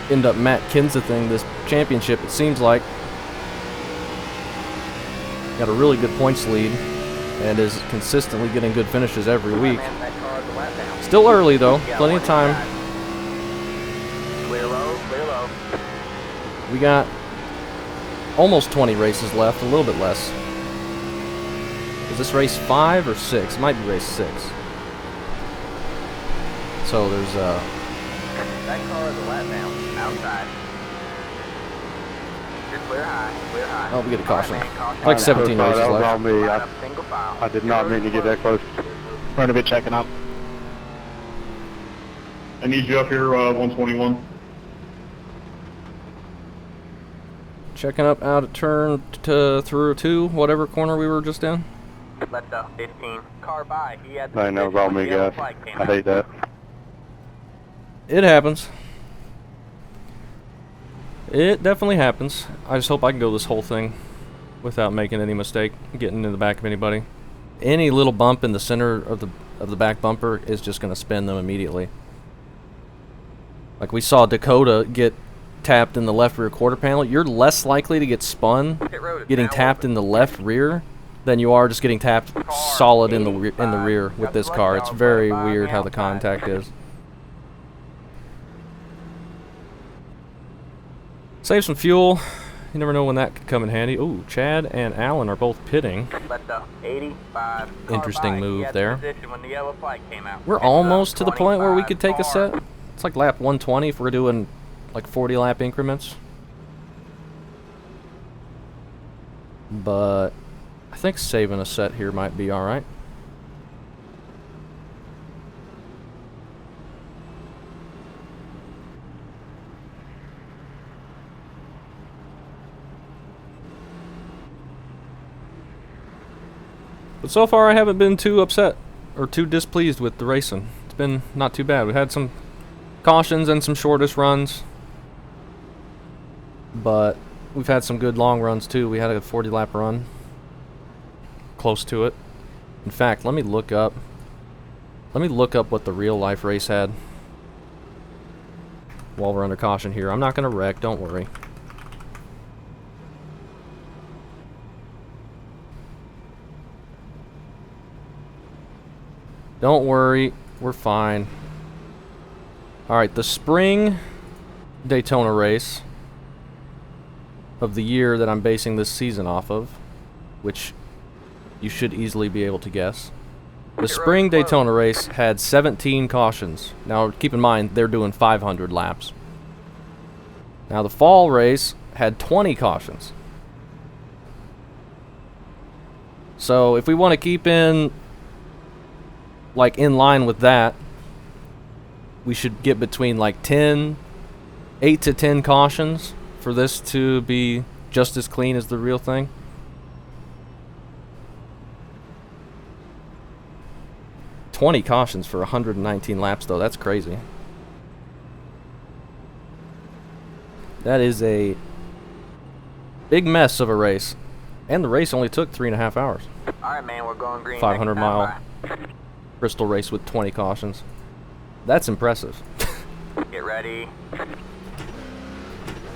end up Matt Kensething this championship, it seems like. Got a really good points lead and is consistently getting good finishes every week. Still early though, plenty of time. Clear low, clear low. We got almost 20 races left, a little bit less. Is this race 5 or 6? It might be race 6. So there's That car is a lap down, outside. You're clear high, clear high. oh, we get a caution. Alright, man, caution. Like 17 Sorry, races that was left. on me. Line up single file. I did not mean to get that close. Front of it checking up. I need you up here, 121. Checking up out of turn through 2, whatever corner we were just in. Let the 15 car by. He had the I know, it was position all when the me, yellow guys. flag came I out. hate that. It happens. It definitely happens. I just hope I can go this whole thing without making any mistake, getting in the back of anybody. Any little bump in the center of the back bumper is just going to spin them immediately. Like we saw Dakota get tapped in the left rear quarter panel. You're less likely to get spun Pit road is getting now tapped open. in the left rear than you are just getting tapped solid in the rear with this car. It's very weird how the contact is. Save some fuel. You never know when that could come in handy. Ooh, Chad and Alan are both pitting. Let the 85 car Interesting by. He move had the there. position when the yellow flag came out. We're It's a almost to the point where we 25 could take a car. set. It's like lap 120 if we're doing like 40 lap increments. But I think saving a set here might be alright. But so far I haven't been too upset or too displeased with the racing. It's been not too bad. We had some cautions and some shortest runs, but we've had some good long runs too. We had a 40 lap run, close to it. In fact, let me look up what the real life race had while we're under caution here. I'm not gonna wreck, don't worry. Don't worry, we're fine. Alright, the spring Daytona race of the year that I'm basing this season off of, which you should easily be able to guess. The spring Daytona race had 17 cautions. Now keep in mind, they're doing 500 laps. Now the fall race had 20 cautions. So if we want to keep in line with that, we should get between like 8 to 10 cautions for this to be just as clean as the real thing. $20 cautions for 119 laps though, that's crazy. That is a big mess of a race. And the race only took 3.5 hours. Alright, man, we're going green. 500 next mile time Bristol race with 20 cautions. That's impressive. by. Get ready. I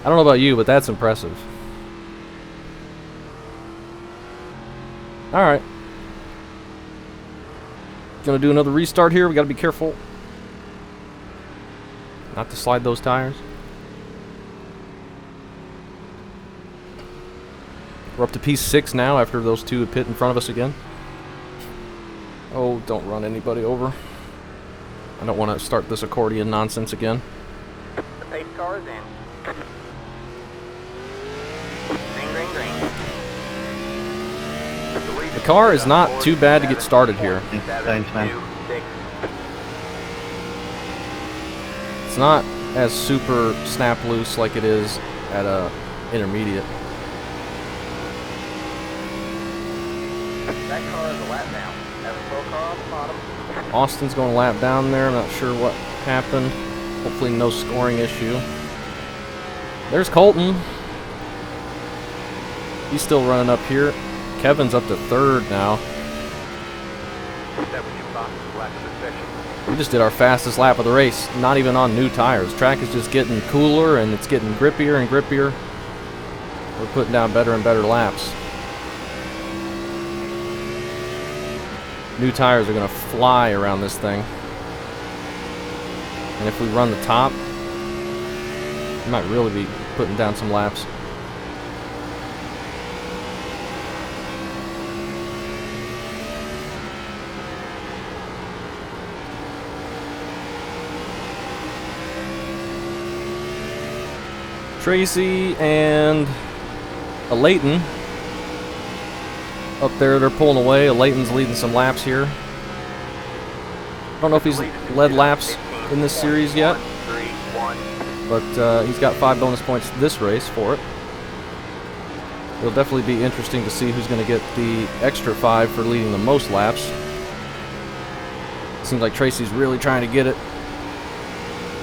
don't know about you, but that's impressive. Alright. Gonna do another restart here. We gotta be careful not to slide those tires. We're up to P6 now after those two pit in front of us again. Oh, don't run anybody over. I don't want to start this accordion nonsense again. The pace car is in. Green, green, green. The car is not too bad to get started here. Thanks, man. It's not as super snap loose like it is at a intermediate. That car is a lap down. Have a slow car on the bottom. Austin's going to lap down there. I'm not sure what happened. Hopefully no scoring issue. There's Colton. He's still running up here. Kevin's up to third now. We just did our fastest lap of the race, not even on new tires. Track is just getting cooler and it's getting grippier and grippier. We're putting down better and better laps. New tires are going to fly around this thing. And if we run the top, we might really be putting down some laps. Tracy and a Leighton up there, they're pulling away. A Leighton's leading some laps here. I don't know if he's led laps in this series yet, but he's got 5 bonus points this race for it. It'll definitely be interesting to see who's going to get the extra 5 for leading the most laps. Seems like Tracy's really trying to get it.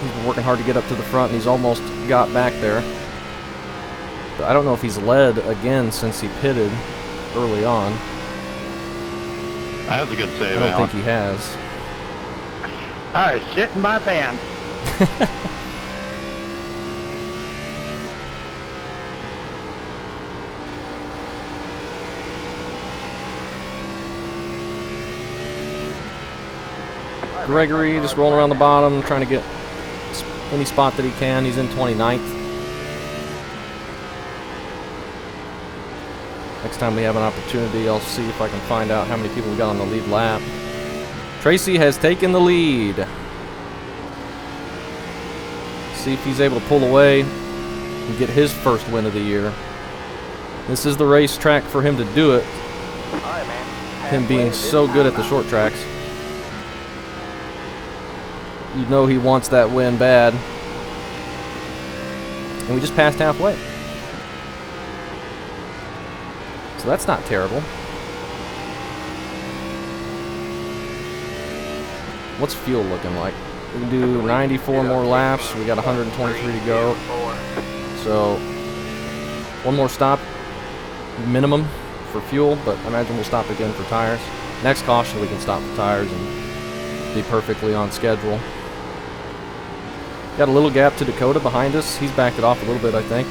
He's been working hard to get up to the front, and he's almost got back there. But I don't know if he's led again since he pitted early on. That was a good save, I don't Alan. think he has. I was shitting my pants. Gregory just rolling around the bottom, trying to get any spot that he can. He's in 29th. Next time we have an opportunity, I'll see if I can find out how many people we got on the lead lap. Tracy has taken the lead. See if he's able to pull away and get his first win of the year. This is the racetrack for him to do it. Him being so good at the short tracks. You know he wants that win bad. And we just passed halfway. So that's not terrible. What's fuel looking like? We can do 94 more laps. We got 123 to go. So one more stop minimum for fuel, but I imagine we'll stop again for tires. Next caution we can stop for tires and be perfectly on schedule. Got a little gap to Dakota behind us. He's backed it off a little bit, I think.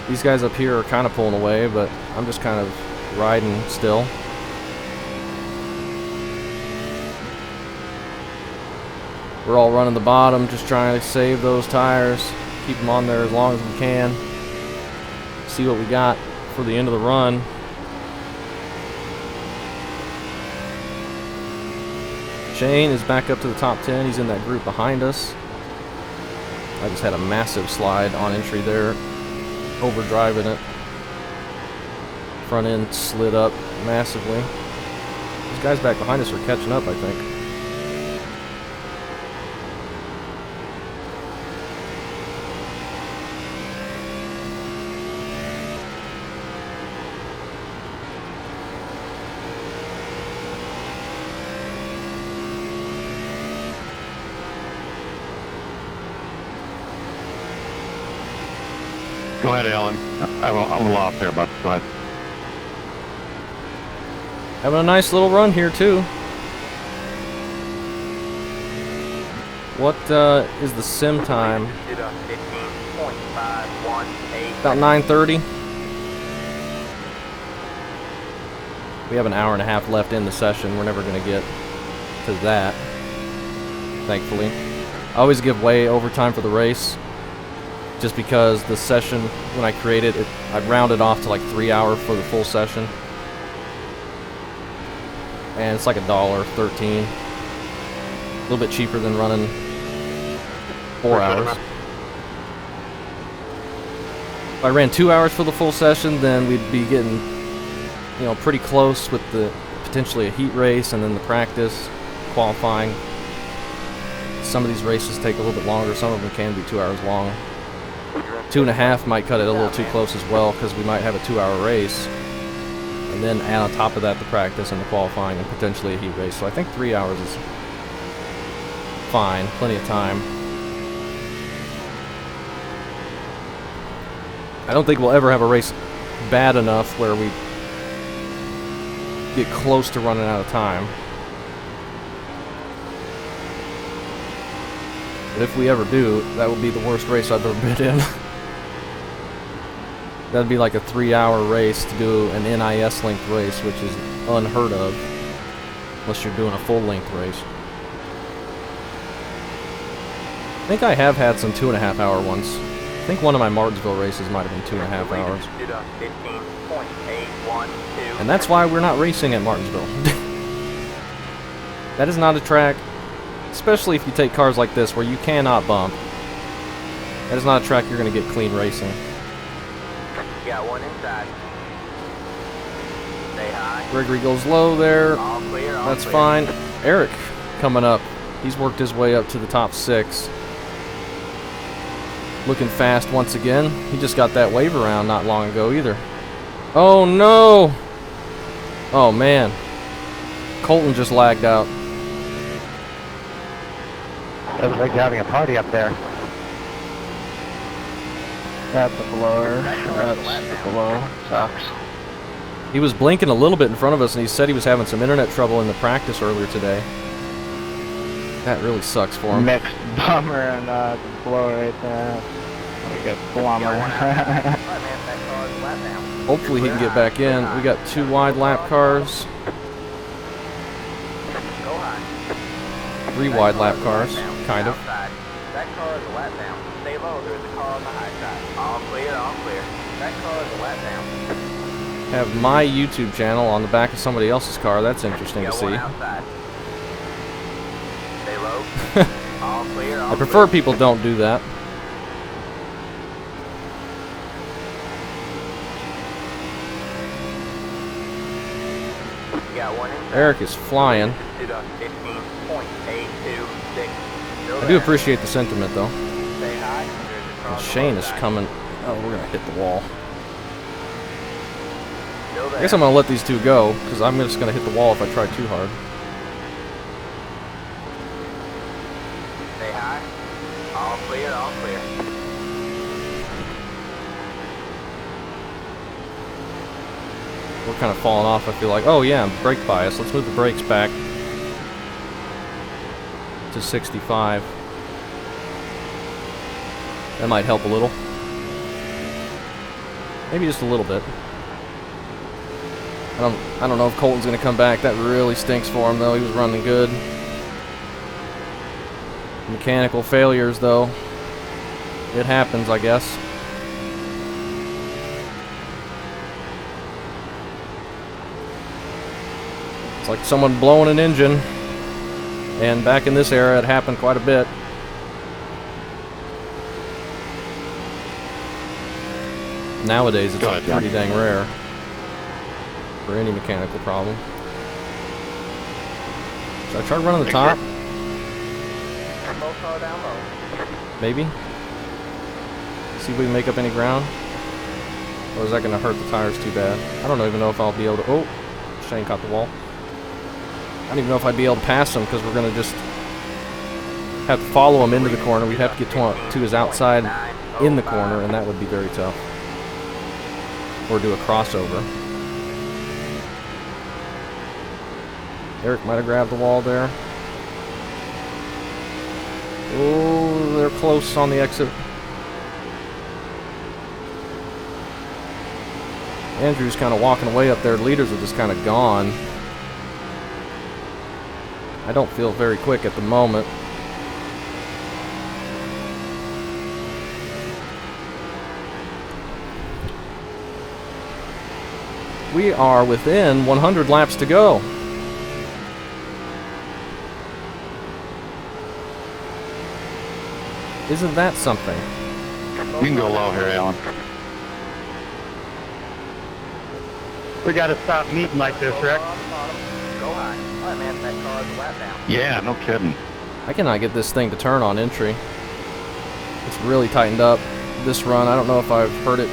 These guys up here are kind of pulling away, but I'm just kind of riding still. We're all running the bottom, just trying to save those tires, keep them on there as long as we can. See what we got for the end of the run. Shane is back up to the top 10. He's in that group behind us. I just had a massive slide on entry there, overdriving it. Front end slid up massively. These guys back behind us are catching up, I think. Go ahead, Alan. I'm a little off there, but go ahead. Having a nice little run here, too. What is the sim time? About 9:30. We have an hour and a half left in the session. We're never going to get to that, thankfully. I always give way overtime for the race, just because the session, when I created it, I rounded off to like 3 hours for the full session. And it's like $1.13. A little bit cheaper than running 4 hours. If I ran 2 hours for the full session, then we'd be getting, you know, pretty close with the potentially a heat race and then the practice, qualifying. some of these races take a little bit longer. Some of them can be 2 hours long. 2.5 might cut it a little too close as well, because we might have a 2-hour race. And then add on top of that the practice and the qualifying and potentially a heat race. So I think 3 hours is fine, plenty of time. I don't think we'll ever have a race bad enough where we get close to running out of time. But if we ever do, that will be the worst race I've ever been in. That'd be like a 3-hour race to do an NIS length race, which is unheard of unless you're doing a full length race. I think I have had some 2.5-hour ones. I think one of my Martinsville races might have been 2.5 hours. And that's why we're not racing at Martinsville. That is not a track, especially if you take cars like this where you cannot bump. That is not a track you're going to get clean racing. Got one inside. Say hi. Gregory goes low there. All clear, all That's clear. fine. Eric coming up. He's worked his way up to the top 6. Looking fast once again. He just got that wave around not long ago either. Oh no! Oh man. Colton just lagged out. Looks like you're having a party up there. That's a blower. That's a blow. Sucks. He was blinking a little bit in front of us, and he said he was having some internet trouble in the practice earlier today. That really sucks for him. Mixed bummer and blower right there. We got blummer. Hopefully he can get back in. We got 2 wide lap cars. 3 wide lap cars, kind of. That car is a lap down. Stay low, there's a car on the high side. All clear, all clear. That car is a lap down. Have my YouTube channel on the back of somebody else's car. That's interesting to Got one see. outside. Stay low. All clear, all I prefer people don't do that. clear. Got one inside. Eric is flying. To the 15.826. I do appreciate the sentiment though. Say hi. And Shane is coming. Oh, we're gonna hit the wall. I guess I'm gonna let these 2 go, because I'm just gonna hit the wall if I try too hard. Say hi. All clear, all clear. We're kind of falling off, I feel like. Oh yeah, brake bias. Let's move the brakes back to 65. That might help a little. Maybe just a little bit. I don't know if Colton's gonna come back. That really stinks for him though. He was running good. Mechanical failures though. It happens, I guess. It's like someone blowing an engine. And back in this era, it happened quite a bit. Nowadays, it's pretty dang rare for any mechanical problem. Should I try running the top? Maybe? See if we can make up any ground? Or is that going to hurt the tires too bad? I don't even know if I'll be able to... Oh! Shane caught the wall. I don't even know if I'd be able to pass him, because we're going to just have to follow him into the corner. We'd have to get to his outside in the corner, and that would be very tough. Or do a crossover. Eric might have grabbed the wall there. Oh, they're close on the exit. Andrew's kind of walking away up there. Leaders are just kind of gone. I don't feel very quick at the moment. We are within 100 laps to go. Isn't that something? You can go low here, Alan. We gotta stop meeting like this, Rick. Go high. Alright, man, that car is a lap down. Yeah, no kidding. I cannot get this thing to turn on entry. It's really tightened up this run. I don't know if I've hurt it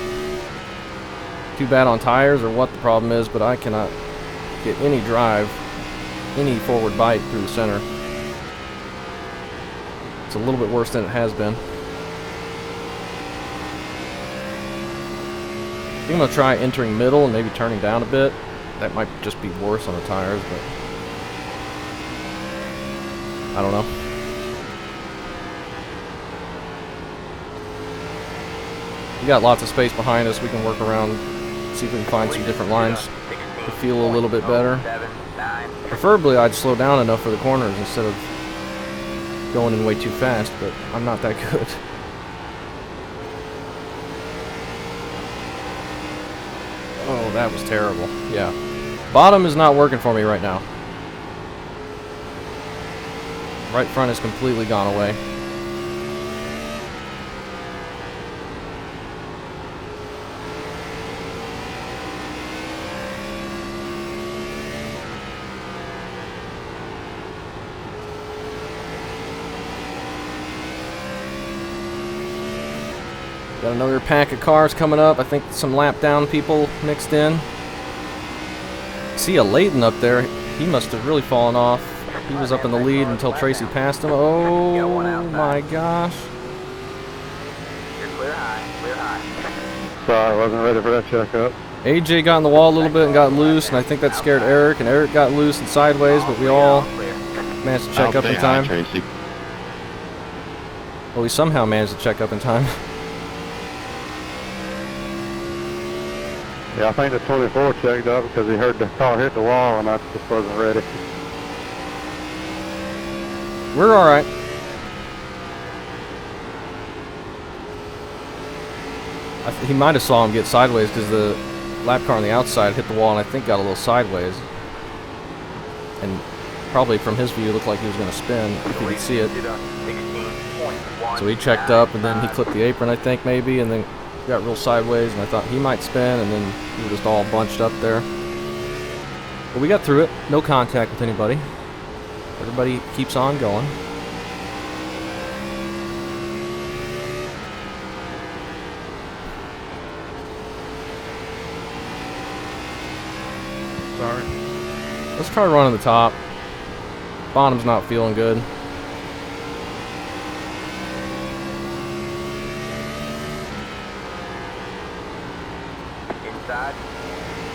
too bad on tires or what the problem is, but I cannot get any drive, any forward bite through the center. It's a little bit worse than it has been. I think I'm going to try entering middle and maybe turning down a bit. That might just be worse on the tires, but I don't know. We got lots of space behind us. We can work around, see if we can find some different lines to feel a little bit better. Preferably, I'd slow down enough for the corners instead of going in way too fast, but I'm not that good. Oh, that was terrible. Yeah. Bottom is not working for me right now. Right front has completely gone away. Got another pack of cars coming up. I think some lap down people mixed in. See a Leighton up there. He must have really fallen off. He was up in the lead until Tracy passed him. Oh my gosh. You're clear high. Sorry, I wasn't ready for that checkup. AJ got in the wall a little bit and got loose, and I think that scared Eric, and Eric got loose and sideways, but we all managed to check up in time. Tracy. Well, we somehow managed to check up in time. Yeah, I think the 24 checked up because he heard the car hit the wall and I just wasn't ready. We're alright. He might have saw him get sideways because the lap car on the outside hit the wall and I think got a little sideways. And probably from his view it looked like he was going to spin if he could see it. So he checked up and then he clipped the apron, I think, maybe, and then got real sideways, and I thought he might spin, and then we were just all bunched up there. But we got through it. No contact with anybody. Everybody keeps on going. Sorry. Let's try running the top. Bottom's not feeling good.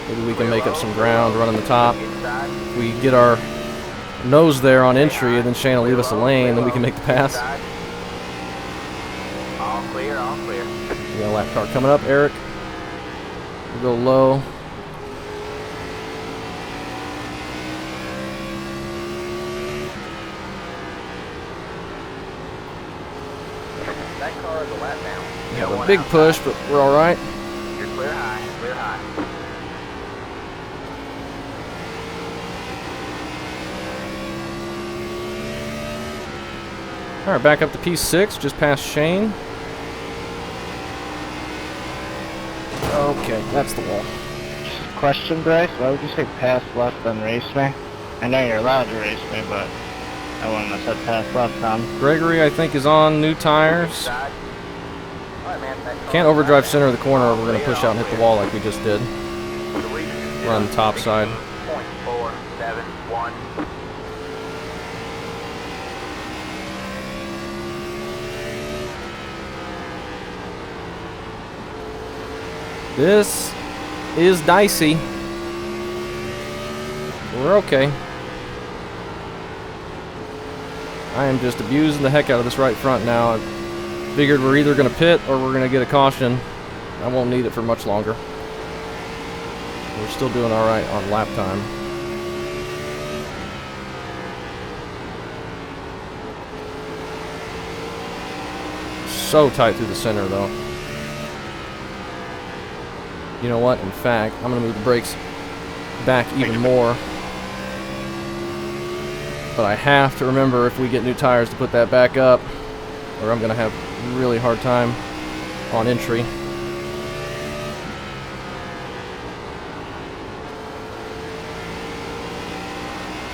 Maybe we can make up some ground running the top. If we get our nose there on entry and then Shane will leave us a lane, then we can make the pass. All clear, all clear. We got a lap car coming up, Eric. We'll go low. That car is a lap down. Got a big push, but we're alright. You're clear high, clear high. Alright, back up to P6, just past Shane. Okay, that's the wall. Question, Bryce, why would you say pass left then race me? I know you're allowed to race me, but I wouldn't have said pass left on. Gregory, I think, is on new tires. Can't overdrive center of the corner or we're going to push out and hit the wall like we just did. We're on the top side. 0.471. This is dicey. We're okay. I am just abusing the heck out of this right front now. I figured we're either going to pit or we're going to get a caution. I won't need it for much longer. We're still doing alright on lap time. So tight through the center though. You know what? In fact, I'm going to move the brakes back even more. But I have to remember if we get new tires to put that back up, or I'm going to have a really hard time on entry.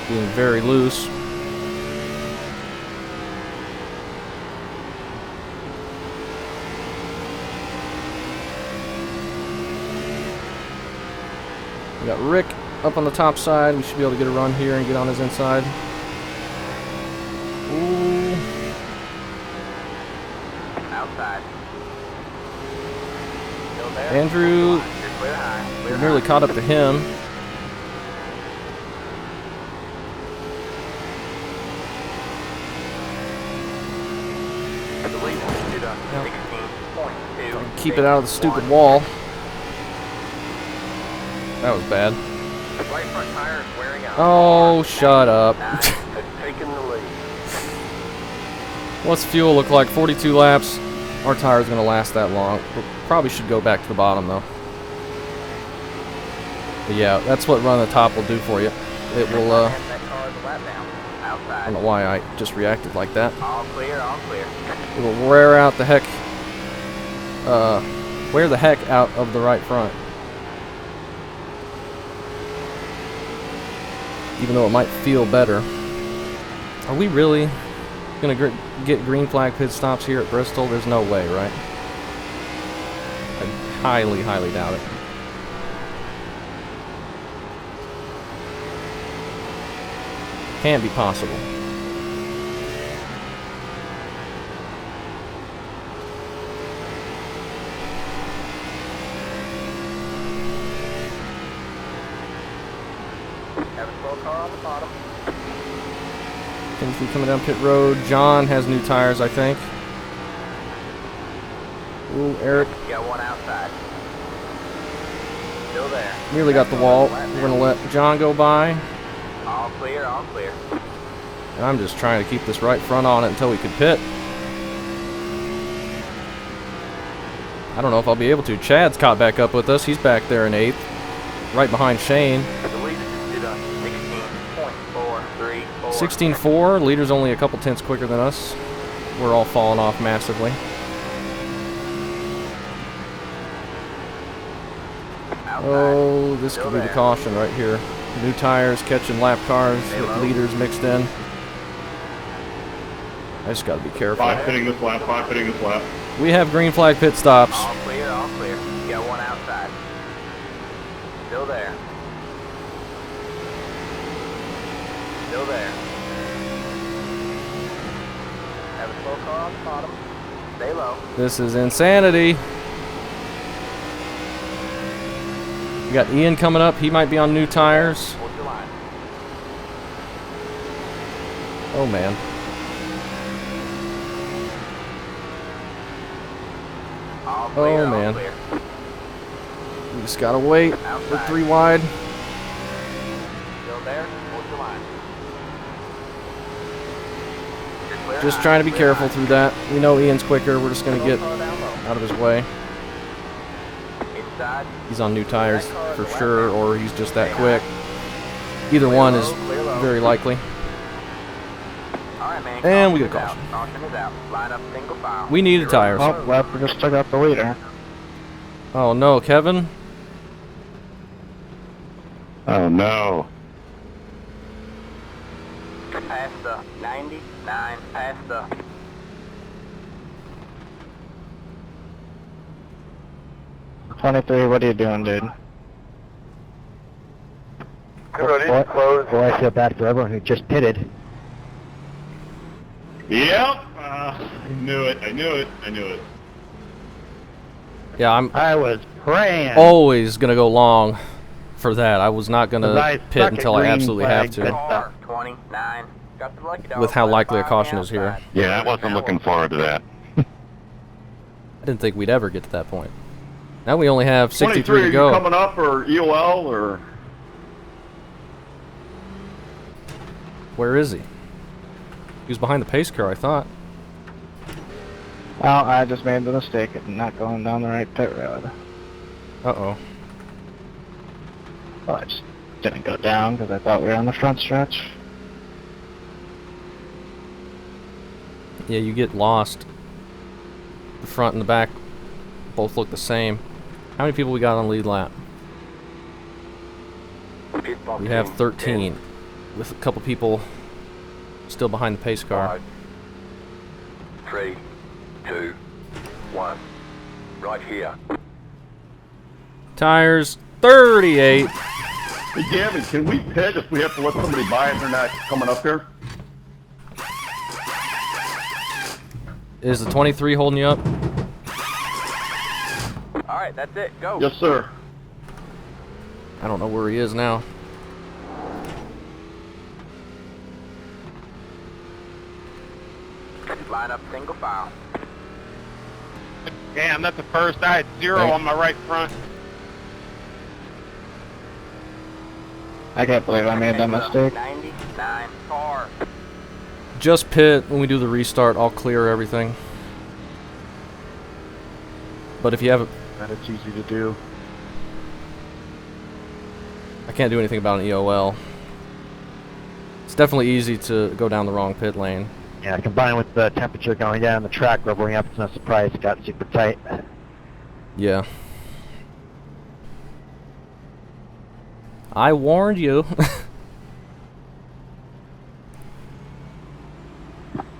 Being very loose. got Rick up on the top side. We should be able to get a run here and get on his inside. Ooh. Outside. Still there. Andrew, You're clear high. Clear we're nearly high. caught up to him. The lead is to 16.2. Keep it out of the stupid wall. That was bad. Right front tire is wearing out. Oh, shut up. Has taken the lead. What's fuel look like? 42 laps. Our tire's going to last that long. We probably should go back to the bottom, though. But yeah, that's what run the top will do for you. It will, That car is a lap down. I Outside. don't know why I just reacted like that. All clear, all clear. It will wear out the heck, wear the heck out of the right front. Even though it might feel better. Are we really gonna get green flag pit stops here at Bristol? There's no way, right? I highly, highly doubt it. Can't be possible. Have a slow car on the bottom. Kingsley coming down pit road. John has new tires, I think. Ooh, Eric You got one outside. Still there. nearly got the wall. We're gonna let John go by. All clear, all clear. And I'm just trying to keep this right front on it until we can pit. I don't know if I'll be able to. Chad's caught back up with us. He's back there in 8th. Right behind Shane. The lead is to 16.434. 16.4. Leader's only a couple tenths quicker than us. We're all falling off massively. Outside. Oh, this Still could be the there. caution right here. New tires, catching lap cars, Stay with low. leaders mixed in. I just gotta be careful. 5 hitting this lap, 5 hitting this lap. We have green flag pit stops. All clear, all clear. You got one outside. Still there. Still there. Have a slow car on the bottom. Stay low. This is insanity. We got Ian coming up. He might be on new tires. Hold your line. Oh, man. All clear, Oh, all man. clear. We just gotta wait. We're Outside. 3 wide. Still there. Hold your line. You're clear Just high, trying to be clear careful high. through that. We know Ian's quicker. We're just gonna get Slow car down low. out of his way. Inside. He's on new tires for sure, or he's just that quick. Either one is Clear low. very likely. All right, man. And we get a Caution caution. is out. Caution is out. Line up single file. We needed tires. Oh, well, we just took out the leader. Oh no, Kevin. Oh no. Past the 99. Past the. 23, what are you doing, dude? Boy, I feel bad for everyone who just pitted. Yep. I knew it. I knew it. I knew it. Yeah, I'm I was praying. always gonna go long for that. I was not 'Cause gonna I pit suck at until I green absolutely have flag, to. but- Car 29. Got the lucky dog. With how Let it likely a fire caution on is the here. outside. Yeah, I wasn't looking forward to that. I didn't think we'd ever get to that point. Now we only have 63 23, to are go. you coming up or EOL or? Where is he? He was behind the pace car, I thought. Well, I just made the mistake of not going down the right pit road. Uh-oh. Well, I just didn't go down because I thought we were on the front stretch. Yeah, you get lost. The front and the back both look the same. How many people we got on lead lap? We have 13, with a couple people still behind the pace car. 3, 2, 1. Right here. Tires, 38. Hey, Gavin, can we pit if we have to let somebody by and they're not coming up here? Is the 23 holding you up? Alright, that's it. Go. Yes, sir. I don't know where he is now. Line up single file. Damn, that's the first. I had 0 on my right front. I can't believe I made that mistake. 99 car. Just pit when we do the restart. I'll clear everything. But if you have a... And it's easy to do. I can't do anything about an EOL. It's definitely easy to go down the wrong pit lane. Yeah, combined with the temperature going down, the track rubbling up, it's no surprise it got super tight. Yeah. I warned you.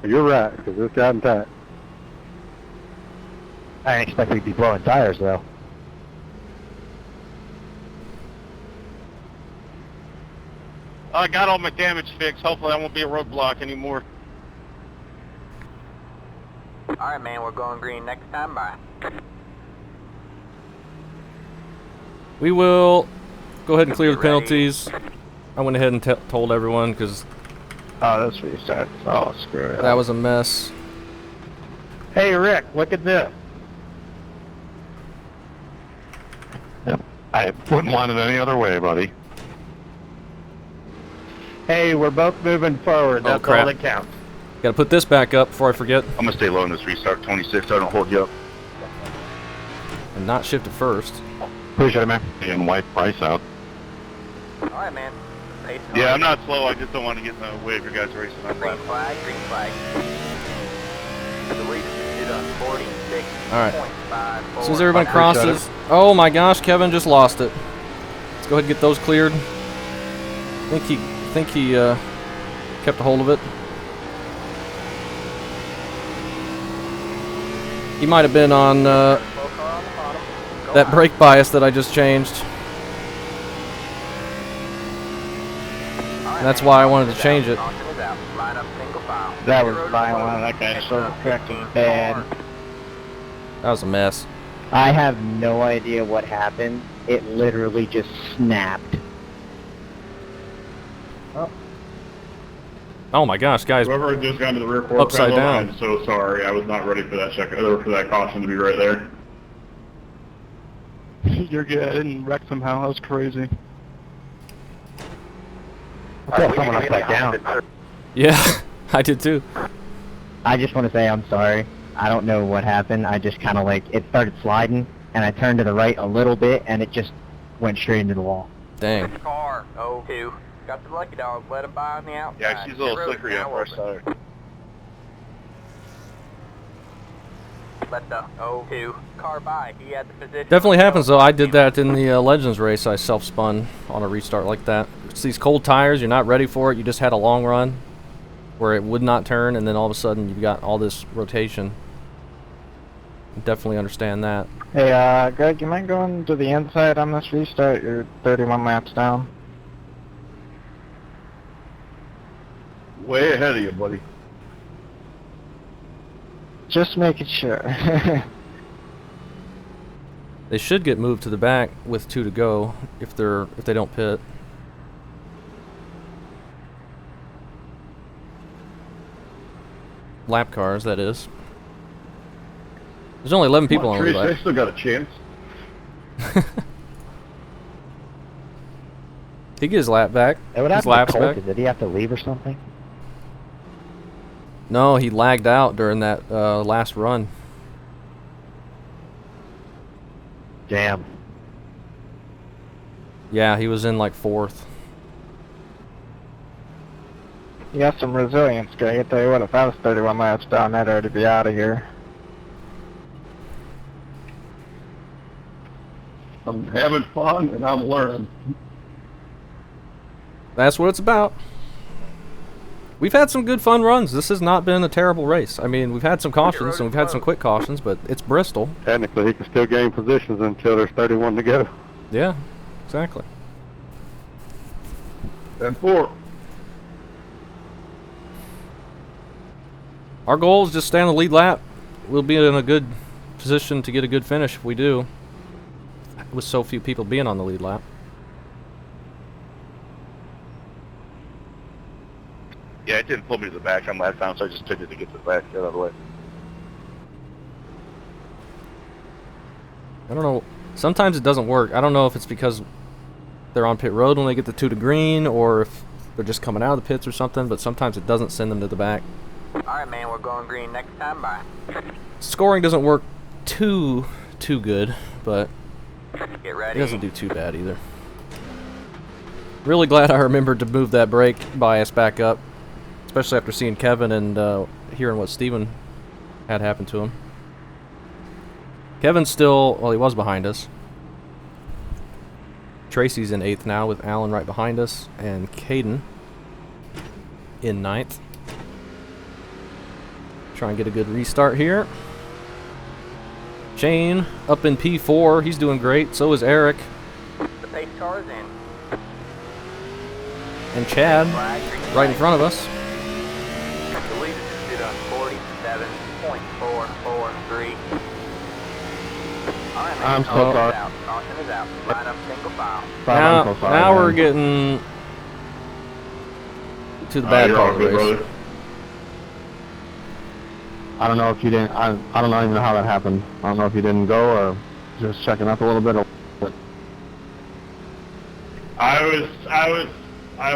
You're right, because it's gotten tight. I didn't expect we'd be blowing tires, though. I got all my damage fixed. Hopefully, I won't be a roadblock anymore. Alright, man, we're going green next time. Bye. We will go ahead and clear the Get ready. penalties. I went ahead and told everyone because Oh, that's what you said. Oh, screw it. that was a mess. Hey, Rick, look at this. I wouldn't want it any other way, buddy. Hey, we're both moving forward. Oh, That's crap. all that counts. Gotta put this back up before I forget. I'm gonna stay low in this restart 26 so I don't hold you up. And not shift it first. Appreciate it, man. And wipe Price out. Alright, man. Pace Yeah, I'm not slow. I just don't want to get in the way of your guys racing. I'm Green left. flag, green flag. The lead is on 46. Alright. As soon as everyone crosses... Oh my gosh, Kevin just lost it. Let's go ahead and get those cleared. I think he kept a hold of it. He might have been on that brake bias that I just changed. And that's why I wanted to change it. That was violent. That guy's so freaking bad. That was a mess. I have no idea what happened. It literally just snapped. Oh my gosh, guys. Whoever just got into the rear quarter Upside panel, down. I'm so sorry. I was not ready for that check or for that caution to be right there. You're good. I didn't wreck somehow. That was crazy. I felt someone upside down. Yeah, I did too. I just want to say I'm sorry. I don't know what happened. I just kind of like, it started sliding, and I turned to the right a little bit, and it just went straight into the wall. Dang. Car, 02. Got the lucky dog. Let him by on the outside. Yeah, she's a little slickery on first side. Let the 02 car by. He had the position. Definitely happens though. I did that in the Legends race. I self-spun on a restart like that. It's these cold tires. You're not ready for it. You just had a long run where it would not turn, and then all of a sudden you've got all this rotation. Definitely understand that. Hey, Greg, you mind going to the inside on this restart? You're 31 laps down. Way ahead of you, buddy. Just making sure. They should get moved to the back with 2 to go if they don't pit. Lap cars, that is. There's only 11 people on the Trace, I lap. still got a chance. He get his lap back. Hey, what His happened laps to back. Colton? Did he have to leave or something? No, he lagged out during that last run. Damn. Yeah, he was in like 4th. You got some resilience, Greg. I tell you what, if I was 31 laps down, I'd already be out of here. I'm having fun and I'm learning. That's what it's about. We've had some good fun runs. This has not been a terrible race. I mean, we've had some cautions and we've had some quick cautions, but it's Bristol. Technically, he can still gain positions until there's 31 to go. Yeah, exactly. 10-4. Our goal is just stay on the lead lap. We'll be in a good position to get a good finish if we do, with so few people being on the lead lap. Yeah, it didn't pull me to the back on last time, so I just tended to get to the back the other way. I don't know. Sometimes it doesn't work. I don't know if it's because they're on pit road when they get the 2 to green, or if they're just coming out of the pits or something, but sometimes it doesn't send them to the back. Alright, man, we're going green next time. Bye. Scoring doesn't work too good, but Get it ready. doesn't do too bad either. Really glad I remembered to move that brake bias back up, especially after seeing Kevin and hearing what Steven had happen to him. Kevin's still, well, he was behind us. Tracy's in 8th now with Alan right behind us, and Caden in 9th. Try and get a good restart here. Shane up in P4, he's doing great. So is Eric. The pace car is in. And Chad right in front of us. The lead is sit on 47.443. Alright, man. I'm so Caution is sorry. out. Caution is out. Line up single file. Now we're getting to the bad part of the race. I don't know if you didn't. I don't even know how that happened. I don't know if you didn't go or just checking up a little bit. I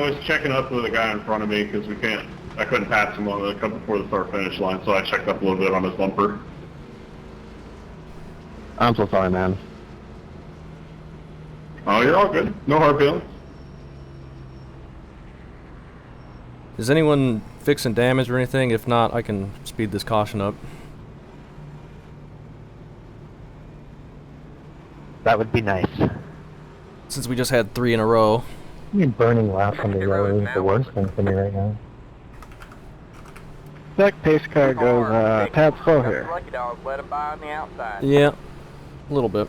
was checking up with a guy in front of me because I couldn't pass him on the couple before the start finish line, so I checked up a little bit on his bumper. I'm so sorry, man. Oh, you're all good. No hard feelings. Is anyone fixing damage or anything? If not, I can speed this caution up. That would be nice. Since we just had 3 in a row. I mean, burning laps on the yellow is the worst thing for me right now. That pace car goes tab slow here. Lucky dog, let him by on the outside. Yeah, a little bit.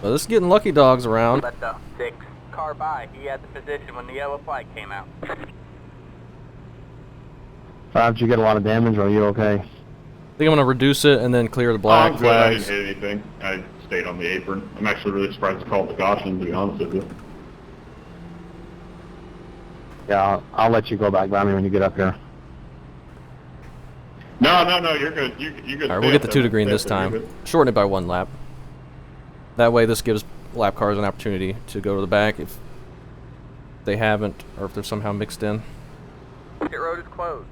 But this is getting lucky dogs around. Let the 6 car by. He had the position when the yellow flag came out. Did you get a lot of damage, or are you okay? I think I'm going to reduce it and then clear the black I'm good. I flags. didn't hit anything. I stayed on the apron. I'm actually really surprised to call the caution, to be honest with you. Yeah, I'll let you go back by me when you get up here. No, you're good. You good. Alright, we'll get the 2 to green this time. Shorten it by 1 lap. That way this gives lap cars an opportunity to go to the back if they haven't, or if they're somehow mixed in. Pit road is closed.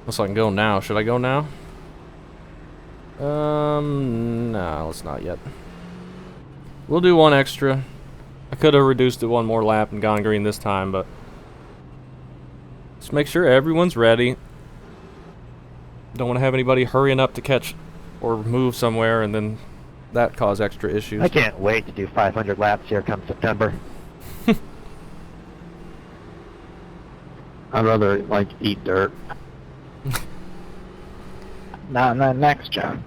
Looks like I can go now. Should I go now? No, let's not yet. We'll do 1 extra. I could have reduced it 1 more lap and gone green this time, but just make sure everyone's ready. Don't want to have anybody hurrying up to catch or move somewhere and then that cause extra issues. I can't wait to do 500 laps here come September. I'd rather, like, eat dirt. Not in that next John.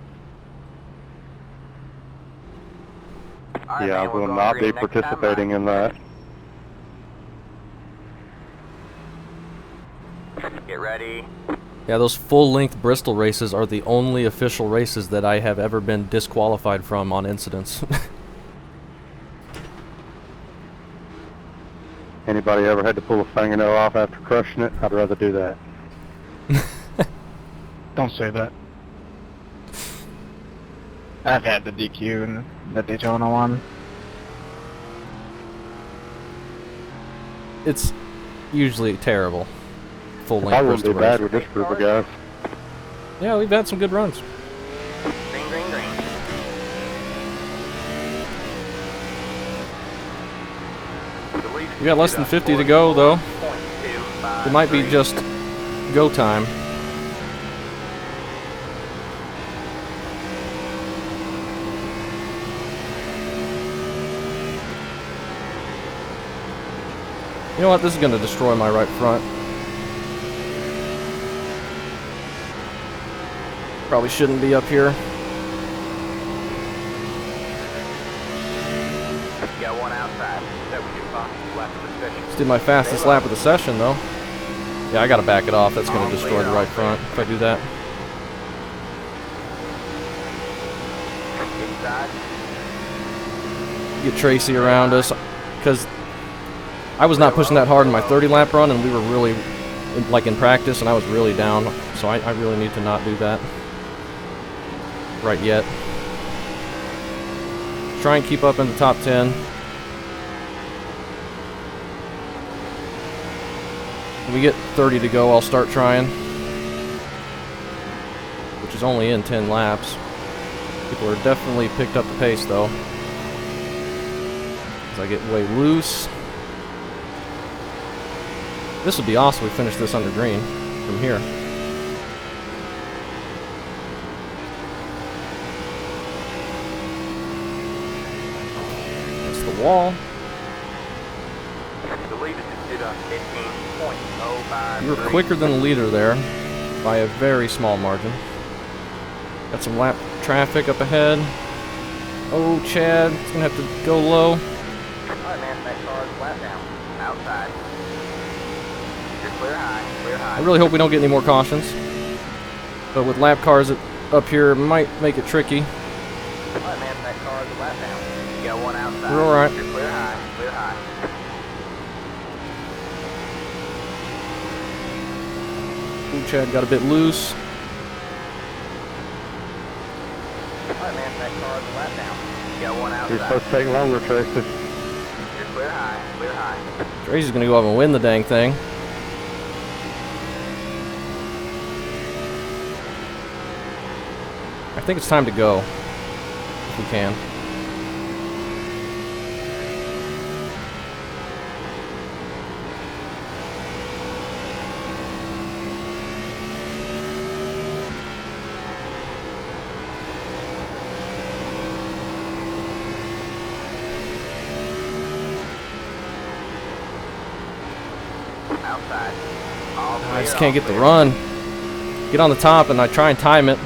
Alright, Yeah, man, I we're will going not green be next time, participating bye. in that. Get ready. Yeah, those full-length Bristol races are the only official races that I have ever been disqualified from on incidents. Anybody ever had to pull a fingernail off after crushing it? I'd rather do that. Don't say that. I've had the DQ in the Daytona one. It's usually terrible. Full-length I wouldn't Bristol be bad race. with this group of guys. Yeah, we've had some good runs. Green, green, green. We got less than 50 to go, though. It might be just go time. You know what? This is going to destroy my right front. Probably shouldn't be up here. Just did my fastest lap of the session, though. Yeah, I gotta back it off. That's gonna destroy the right front if I do that. Get Tracy around us, because I was not pushing that hard in my 30 lap run, and we were really, like in practice, and I was really down, so I really need to not do that right yet. Try and keep up in the top 10. When we get 30 to go, I'll start trying, which is only in 10 laps. People are definitely picked up the pace, though. As I get way loose. This would be awesome if we finish this under green from here. That's the wall. The leader just did a 15.053. You were quicker than the leader there by a very small margin. Got some lap traffic up ahead. Oh, Chad, it's gonna have to go low. Alright, man, that car's flat down. Outside. You're clear high, clear high. I really hope we don't get any more cautions. But with lap cars up here, it might make it tricky. Alright, man, that car's flat down. You got one outside. We're alright. You're clear high, clear high. Ooh, Chad got a bit loose. Alright, man, that car's flat down. You got one outside. You're supposed to take longer, Tracy. You're clear high, clear high. Tracy's gonna go up and win the dang thing. I think it's time to go, if we can. Outside. All I just clear, can't get all the clear. run. Get on the top and I try and time it.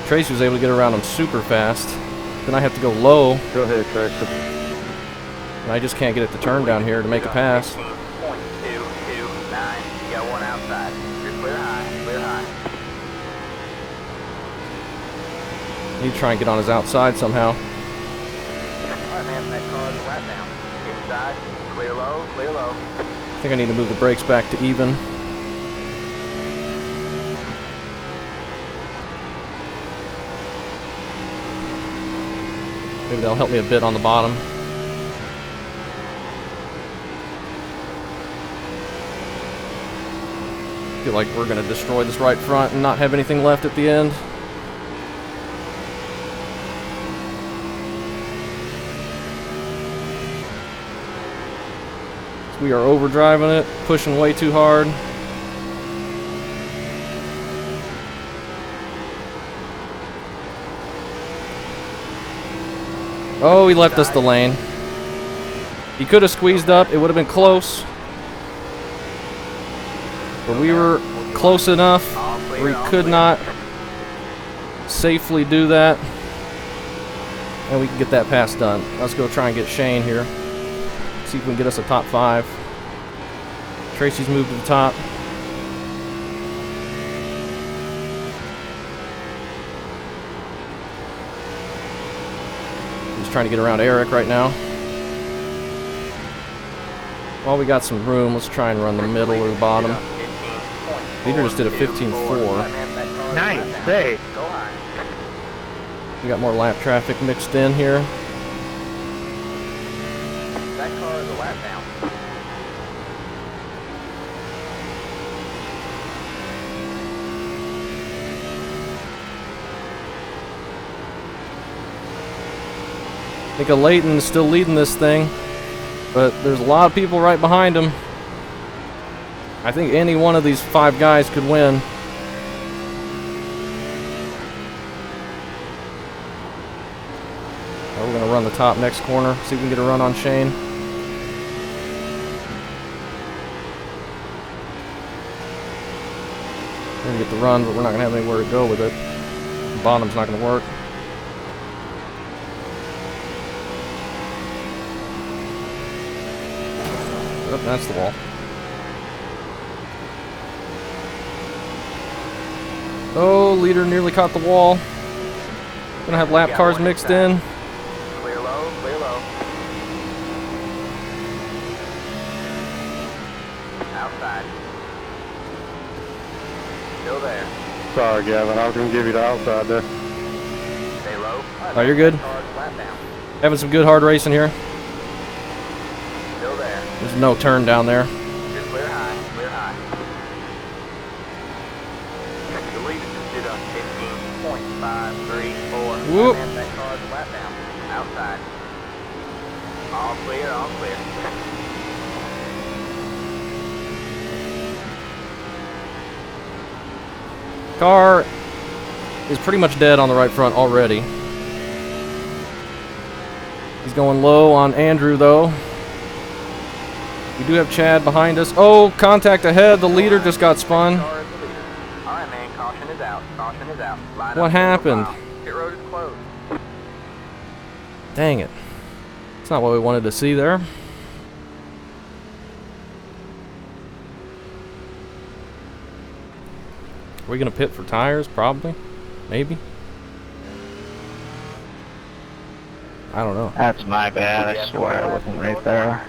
Tracy was able to get around him super fast. Then I have to go low, Go ahead, Tracy. and I just can't get it to turn down here to make a pass. 15.229. You got one outside. You're clear high, clear high. Need to try and get on his outside somehow. Alright, man, that car's flat down. Inside, clear low, clear low. I think I need to move the brakes back to even. Maybe that'll help me a bit on the bottom. Feel like we're gonna destroy this right front and not have anything left at the end. We are overdriving it, pushing way too hard. Oh, he left us the lane. He could have squeezed up, it would have been close. But we were close enough where he could not safely do that. And we can get that pass done. Let's go try and get Shane here. See if we can get us a top 5. Tracy's moved to the top. He's trying to get around Eric right now. While we got some room, let's try and run the middle or the bottom. Leader just did a 15.4. Nice, hey. Go high. We got more lap traffic mixed in here. That car is a lap down. I think Leighton is still leading this thing, but there's a lot of people right behind him. I think any one of these 5 guys could win. We're going to run the top next corner, see if we can get a run on Shane. We're going to get the run, but we're not going to have anywhere to go with it. The bottom's not going to work. Oh, that's the wall. Oh, leader nearly caught the wall. Gonna have lap cars mixed in. Clear low, clear low. Outside. Still there. Sorry, Gavin. I was going to give you the outside there. Stay low. Oh, you're good. Cars flat down. Having some good hard racing here. Still there. There's no turn down there. Just clear high, clear high. The leader just did a 15.534. Whoop. And that car's flat down. Outside. All clear, all clear. Car is pretty much dead on the right front already. He's going low on Andrew, though. We do have Chad behind us. Oh, contact ahead. The leader just got spun. Car is the leader. All right, man. Caution is out. Caution is out. Line What up happened? Pit road is closed. Dang it. That's not what we wanted to see there. Are we going to pit for tires? Probably. Maybe. I don't know. That's my bad. I swear I wasn't right there.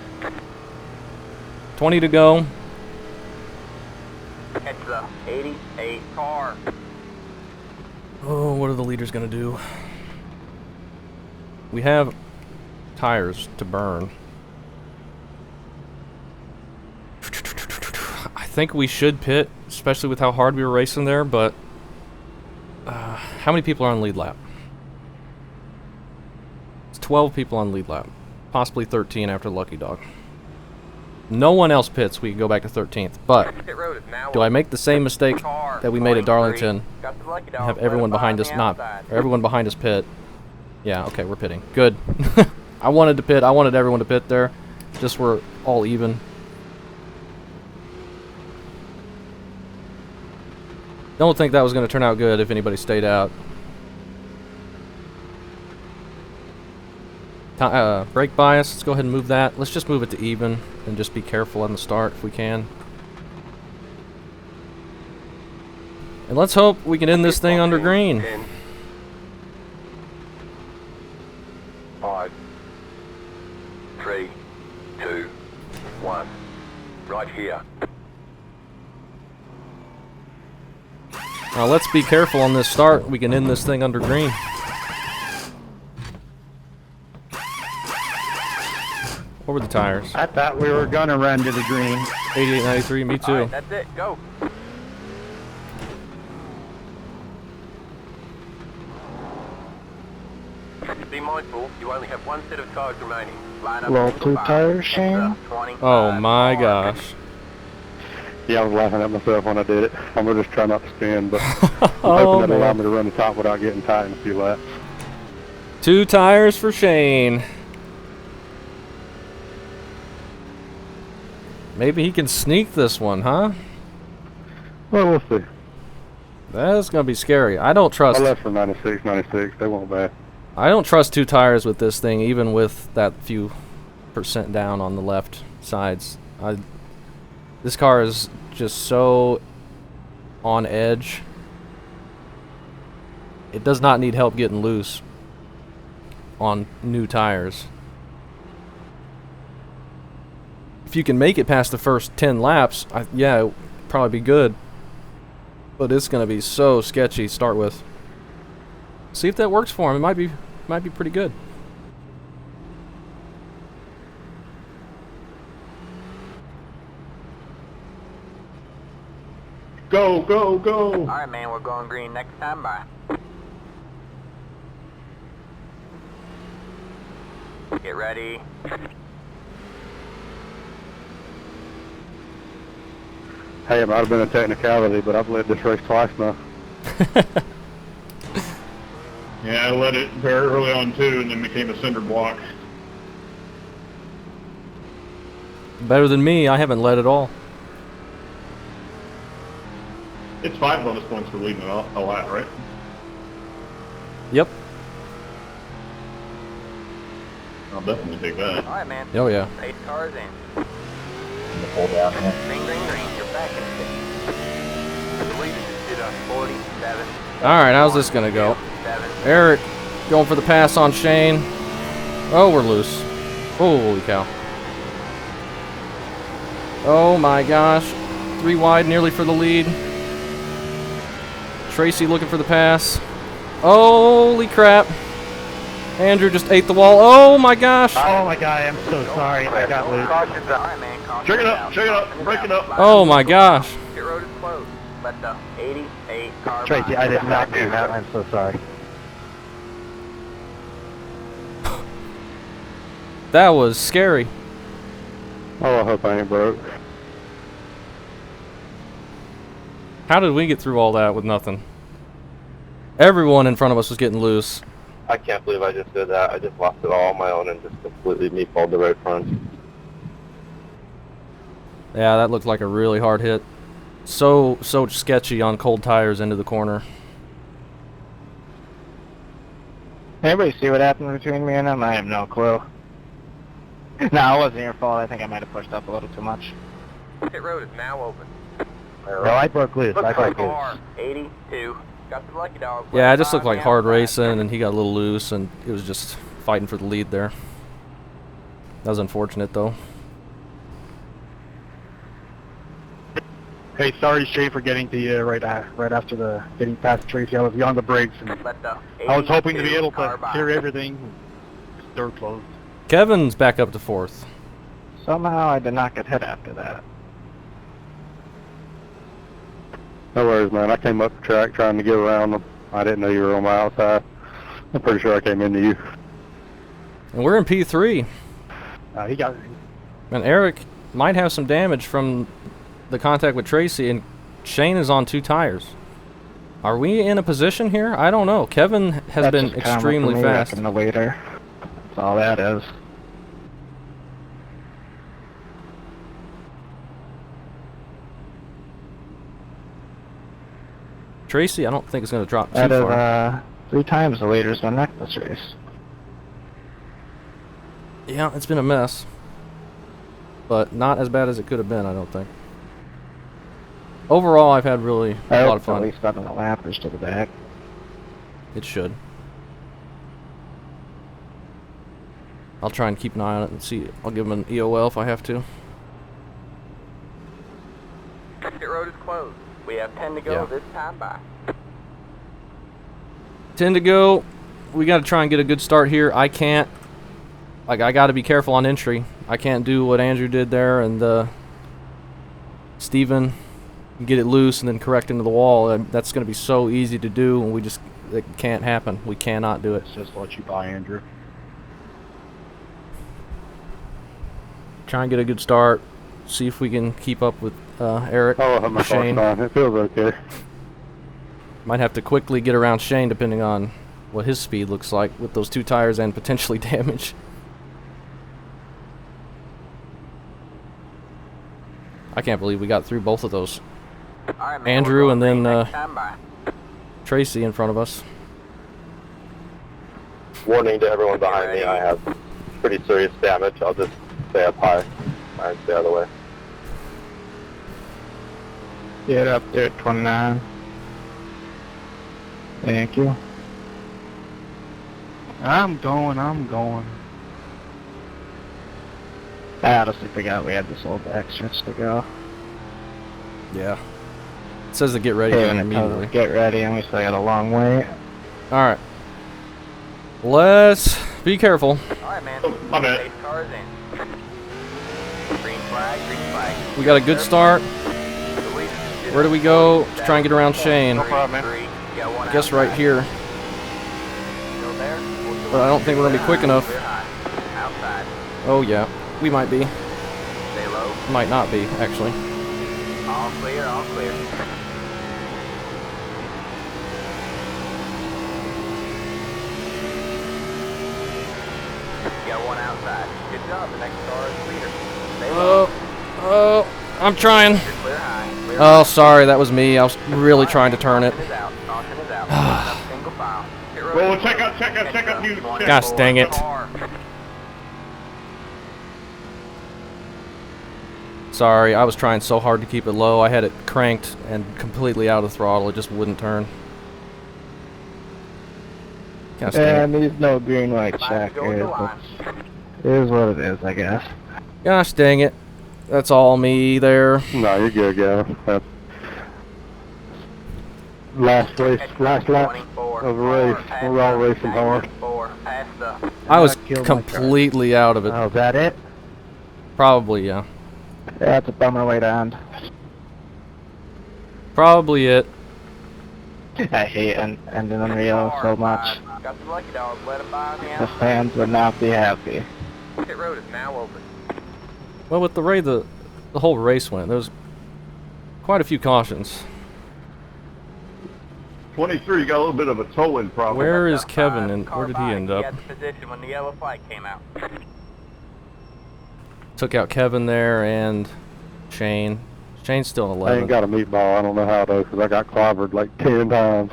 20 to go. It's the 88 car. Oh, what are the leaders going to do? We have tires to burn. I think we should pit, especially with how hard we were racing there, but how many people are on lead lap? It's 12 people on lead lap. Possibly 13 after Lucky Dog. No one else pits, we can go back to 13th, but Pit road is now do I make the same mistake car that we made at 23. Darlington Got the lucky and dog. have Let everyone him by behind on us the not, outside. or everyone behind us pit? Yeah, okay, we're pitting. Good. I wanted to pit, I wanted everyone to pit there, just we're all even. Don't think that was going to turn out good if anybody stayed out. Brake bias, let's go ahead and move that. Let's just move it to even and just be careful on the start if we can. And let's hope we can end this thing under green. 10, 5, 3, 2, 1. Right here. Now let's be careful on this start. We can end this thing under green. What were the tires? I thought we were gonna run to the green. 88.93, me All too. right, that's it. Go. Be mindful, you only have one set of cars remaining. Line up Roll single two file. tires, Shane. Extra 25 Oh my car. gosh. Yeah, I was laughing at myself when I did it. I'm going to just try not to spin, but I'm Oh, hoping that'll allow man. me to run the top without getting tight in a few laps. 2 tires for Shane. Maybe he can sneak this one, huh? Well, we'll see. That's gonna be scary. I don't trust. I left for 96, 96. They won't bad. I don't trust 2 tires with this thing, even with that few percent down on the left sides. This car is just so on edge. It does not need help getting loose on new tires. If you can make it past the first 10 laps, yeah, it would probably be good. But it's going to be so sketchy to start with. See if that works for him. It might be pretty good. Go, go, go! All right, man, we're going green next time. Bye. Get ready. Hey, it might have been a technicality, but I've led this race twice now. Yeah, I let it very early on too, and then became a cinder block. Better than me. I haven't led at all. It's 5 bonus points for leading a lap, right? Yep. I'll definitely take that. All right, man. Oh, yeah. 8 cars in. pull down here. Green, green, green. You're back in the lead is at 47. Alright, how's this gonna go? 7. Eric going for the pass on Shane. Oh, we're loose. Holy cow. Oh my gosh. 3 wide, nearly for the lead. Tracy looking for the pass. Holy crap. Andrew just ate the wall. Oh my gosh. Oh my god, I'm so sorry. I got loose. Caution's up. All right, man. Caution's Check it out. up, check it up, break it up. Oh my gosh. Pit road is closed. Let the 88 car Tracy, by. I did not do that. I'm so sorry. That was scary. Oh, I hope I ain't broke. How did we get through all that with nothing? Everyone in front of us was getting loose. I can't believe I just did that. I just lost it all on my own and just completely meatballed the right front. Yeah, that looked like a really hard hit. So sketchy on cold tires into the corner. Anybody see what happened between me and them? I have no clue. No, it wasn't your fault. I think I might have pushed up a little too much. Pit road is now open. No, I broke loose. Look I for broke loose. car 82. Got the lucky dog. Yeah, it just looked Let like it hard by on the outside. racing, and he got a little loose, and it was just fighting for the lead there. That was unfortunate, though. Hey, sorry, Shay, for getting to you right after the getting past Tracy. I was on the brakes, and Let the I was hoping to be 82 able car to by. hear everything. Door closed. Kevin's back up to 4th. Somehow I did not get hit after that. No worries, man. I came up the track trying to get around them. I didn't know you were on my outside. I'm pretty sure I came into you. And we're in P3. He got. And Eric might have some damage from the contact with Tracy, and Shane is on 2 tires. Are we in a position here? I don't know. Kevin has That's been just karma extremely for me, fast. wrecking the leader. That's all that is. Tracy, I don't think it's going to drop too That is, far. 3 times the leader's been wrecked this race. Yeah, it's been a mess. But not as bad as it could have been, I don't think. Overall, I've had really I a lot hope of fun. at least gotten the lappers to the back. It should. I'll try and keep an eye on it and see. I'll give him an EOL if I have to. Pit road is closed. We have 10 to go Yeah. this time by. 10 to go. We got to try and get a good start here. I can't. Like, I got to be careful on entry. I can't do what Andrew did there and Steven get it loose and then correct into the wall. That's going to be so easy to do, and it can't happen. We cannot do it. Let's just let you by, Andrew. Try and get a good start. See if we can keep up with Eric. Oh, I have my Shane. caution on. It feels okay. Might have to quickly get around Shane depending on what his speed looks like with those 2 tires and potentially damage. I can't believe we got through both of those. All right, man, Andrew we're and going then green next time by. Tracy in front of us. Warning to everyone behind me, I have pretty serious damage. I'll just stay up high. I stay out of the way. Get up there at 29. Thank you. I'm going. I honestly forgot we had this little bit extras to go. Yeah. It says to get ready Hey, when it immediately. comes to get ready, and we still got a long way. Alright. Let's be careful. All right, man. my bad. 8 cars in. Green flag, green flag. We got a good start. The lead is Where do we go to try and get around Shane? No problem, man. Got one I guess right here. Still there? But I don't think we're going to be quick enough. Clear high. Outside. Oh yeah. We might be. Stay low. Might not be, actually. All clear, all clear. Got one outside. Good job. The next car is leader. Stay low. Oh, I'm trying. You're clear high. Clear Oh, high. sorry, that was me. I was really trying to turn it. Caution is out. Caution is out. Up single file. Pit road Well, is check closed. out you. Gosh dang it. Car. Sorry, I was trying so hard to keep it low. I had it cranked and completely out of throttle. It just wouldn't turn. Gosh dang it. needs no green light check. It is what it is, I guess. Gosh dang it. That's all me there. No, you're good, Gavin. Last race, last lap of the race. We're all racing hard. I was completely out of it. Oh, is that it? Probably, yeah. Yeah, it's a bummer way to end. Probably it. I hate ending Unreal so much. Got the lucky dog. Let him by on the The outside. fans would not be happy. Pit road is now open. Well, with the way the whole race went, there was quite a few cautions. 23, you got a little bit of a toe-in problem. Where is Kevin and where did he end up? He had the position when the yellow flag came out. Took out Kevin there and Shane. Shane's still in I ain't 11th. got a meatball. I don't know how though, because I got clobbered like 10 times.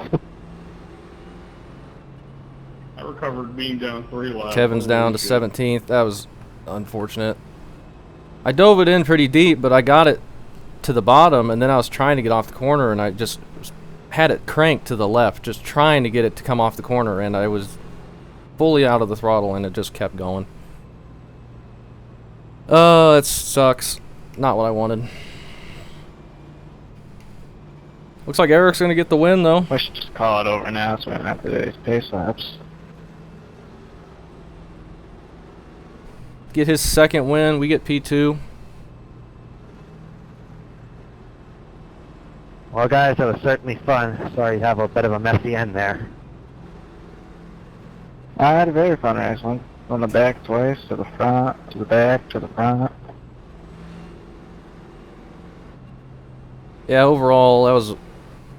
I recovered being down 3 laps. Kevin's down to 17th. That was unfortunate. I dove it in pretty deep, but I got it to the bottom, and then I was trying to get off the corner, and I just had it cranked to the left, just trying to get it to come off the corner, and I was fully out of the throttle, and it just kept going. It sucks. Not what I wanted. Looks like Eric's going to get the win, though. We should just call it over now so we don't have to do these pace laps. Get his second win. We get P2. Well, guys, that was certainly fun. Sorry you have a bit of a messy end there. I had a very fun race. Went from the back twice, to the front, to the back, to the front. Yeah, overall, that was a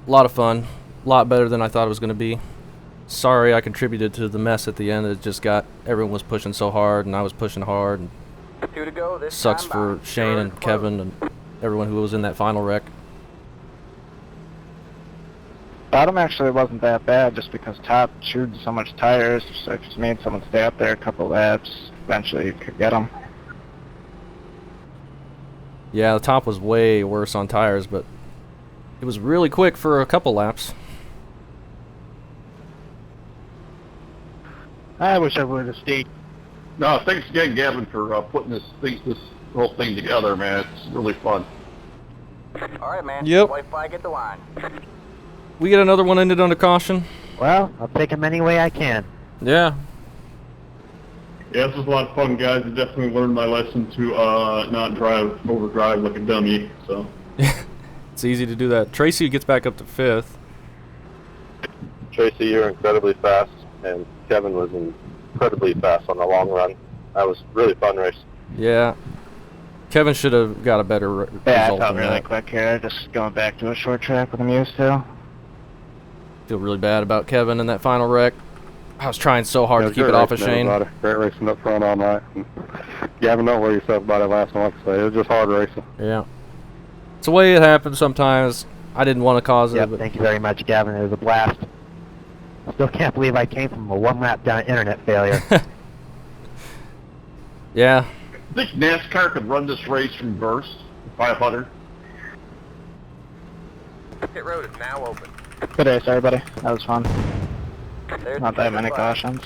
lot of fun. A lot better than I thought it was going to be. Sorry I contributed to the mess at the end. It just got, everyone was pushing so hard, and I was pushing hard. And 2 to go. This sucks time for by. Shane and Kevin and everyone who was in that final wreck. Bottom actually wasn't that bad just because top chewed so much tires, so it just made someone stay up there a couple laps. Eventually you could get them. Yeah, the top was way worse on tires, but it was really quick for a couple laps. I wish I would have stayed. No, thanks again, Gavin, for putting this whole thing together, man. It's really fun. All right, man. Yep. White flag at the line. We get another one ended under caution. Well, I'll take them any way I can. Yeah. Yeah, this was a lot of fun, guys. I definitely learned my lesson to not overdrive like a dummy. So. It's easy to do that. Tracy gets back up to 5th. Tracy, you were incredibly fast, and Kevin was incredibly fast on the long run. That was a really fun race. Yeah. Kevin should have got a better Yeah, I result felt than really that. quick here. Just going back to a short track with I'm used to. Feel really bad about Kevin in that final wreck. I was trying so hard to keep it off of Shane. Great racing up front all night. And Gavin, don't worry yourself about it last one. Like I say, it was just hard racing. Yeah. It's the way it happens sometimes. I didn't want to cause it. Yep, But thank you very much, Gavin. It was a blast. I still can't believe I came from a one-lap down internet failure. yeah. I think NASCAR could run this race from Burst, 500. Pit road is now open. Good race, everybody. That was fun. There's Not the that many flag. cautions.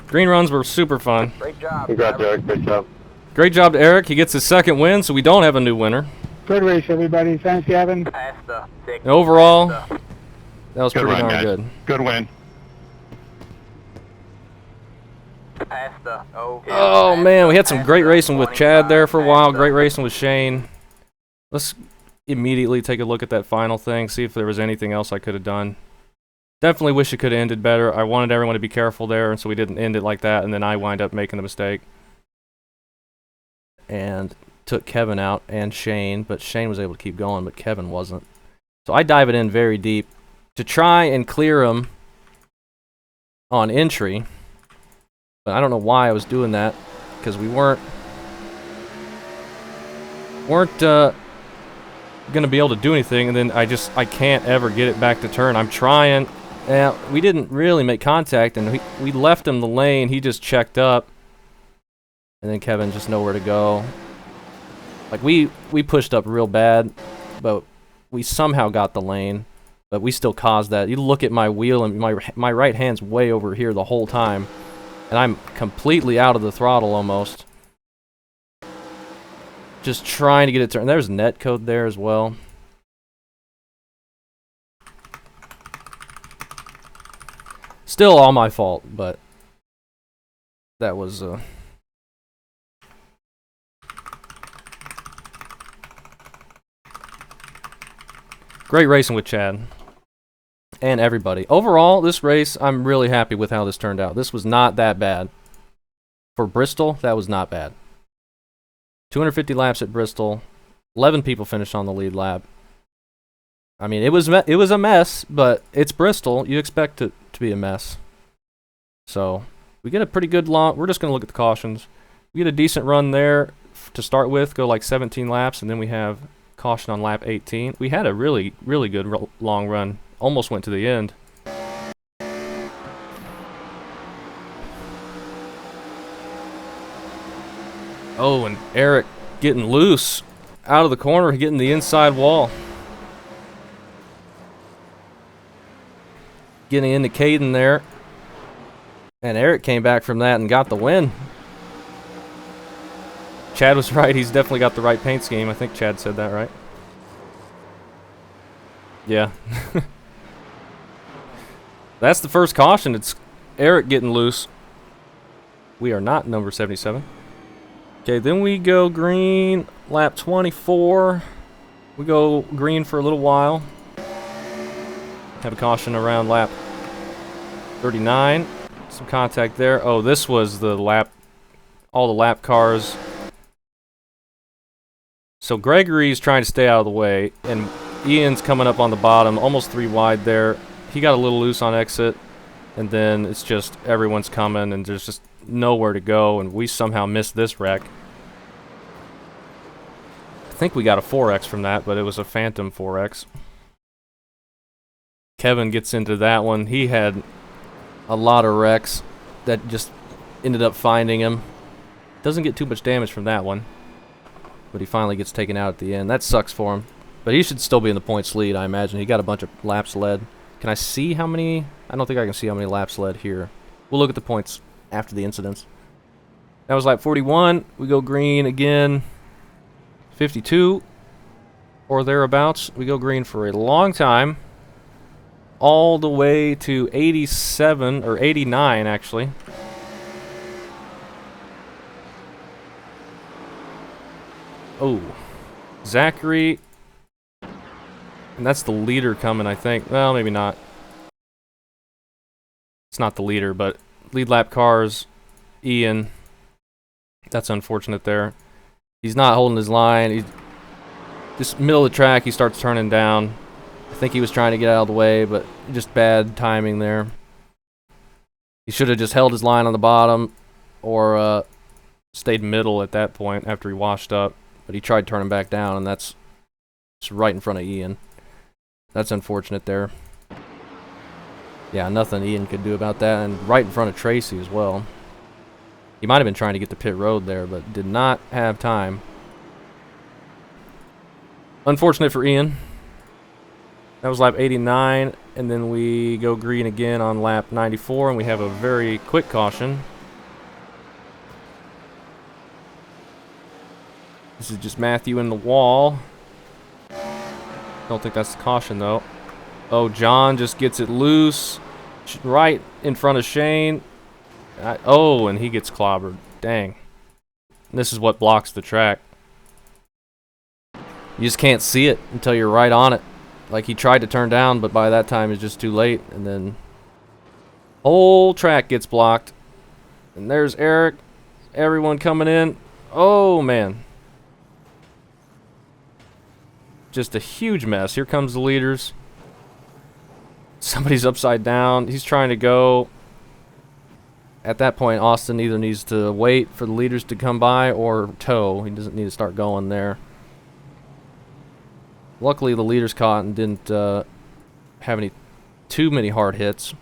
Green runs were super fun. Great job. Congrats, driver. Eric. Great job. Great job to Eric. He gets his second win, so we don't have a new winner. Good race, everybody. Thanks, Gavin. Past the six. And overall, that was Good pretty run, darn guys. good. Good win. Past the. Okay. Oh Past man, the- we had some past great the racing with Chad there for a 25, while. past the- Great racing with Shane. Let's immediately take a look at that final thing, see if there was anything else I could have done. Definitely wish it could have ended better. I wanted everyone to be careful there, and so we didn't end it like that, and then I wind up making the mistake. And took Kevin out and Shane, but Shane was able to keep going, but Kevin wasn't. So I dive it in very deep to try and clear him on entry. But I don't know why I was doing that, because we weren't gonna be able to do anything, and then I can't ever get it back to turn. I'm trying. We didn't really make contact, and we left him the lane. He just checked up, and then Kevin just nowhere to go. Like, we pushed up real bad, but we somehow got the lane. But we still caused that. You look at my wheel, and my right hand's way over here the whole time. And I'm completely out of the throttle almost. Just trying to get it turned. There's netcode there as well. Still all my fault, but that was great racing with Chad and everybody. Overall, this race, I'm really happy with how this turned out. This was not that bad. For Bristol, that was not bad. 250 laps at Bristol. 11 people finished on the lead lap. I mean, it was a mess, but it's Bristol. You expect it to be a mess. So, we get a pretty good long... We're just going to look at the cautions. We get a decent run there to start with, go like 17 laps, and then we have caution on lap 18. We had a really, really good long run. Almost went to the end. Oh, and Eric getting loose out of the corner, getting the inside wall. Getting into Caden there. And Eric came back from that and got the win. Chad was right. He's definitely got the right paint scheme. I think Chad said that, right? Yeah. That's the first caution. It's Eric getting loose. We are not number 77. Okay, then we go green, lap 24. We go green for a little while. Have a caution around lap 39. Some contact there. Oh, this was the lap, all the lap cars. So Gregory's trying to stay out of the way, and Ian's coming up on the bottom, almost 3 wide there. He got a little loose on exit, and then it's just everyone's coming, and there's just nowhere to go, and we somehow missed this wreck. I think we got a 4X from that, but it was a phantom 4X. Kevin gets into that one. He had a lot of wrecks that just ended up finding him. Doesn't get too much damage from that one, but he finally gets taken out at the end. That sucks for him, but he should still be in the points lead, I imagine. He got a bunch of laps led. Can I see how many? I don't think I can see how many laps led here. We'll look at the points after the incidents. That was lap 41. We go green again. 52 or thereabouts. We go green for a long time. All the way to 87, or 89 actually. Oh, Zachary. And that's the leader coming, I think. Well, maybe not. It's not the leader, but lead lap cars, Ian. That's unfortunate there. He's not holding his line. He's just middle of the track, he starts turning down. I think he was trying to get out of the way, but just bad timing there. He should have just held his line on the bottom, or stayed middle at that point after he washed up. But he tried turning back down, and that's just right in front of Ian. That's unfortunate there. Yeah, nothing Ian could do about that, and right in front of Tracy as well. He might have been trying to get to pit road there, but did not have time. Unfortunate for Ian. That was lap 89, and then we go green again on lap 94, and we have a very quick caution. This is just Matthew in the wall. Don't think that's the caution, though. Oh, John just gets it loose. Right in front of Shane. Oh, and he gets clobbered. Dang. This is what blocks the track. You just can't see it until you're right on it. Like, he tried to turn down, but by that time it's just too late. And then whole track gets blocked. And there's Eric. Everyone coming in. Oh, man. Just a huge mess. Here comes the leaders. Somebody's upside down. He's trying to go. At that point, Austin either needs to wait for the leaders to come by or tow. He doesn't need to start going there. Luckily, the leaders caught and didn't have too many hard hits.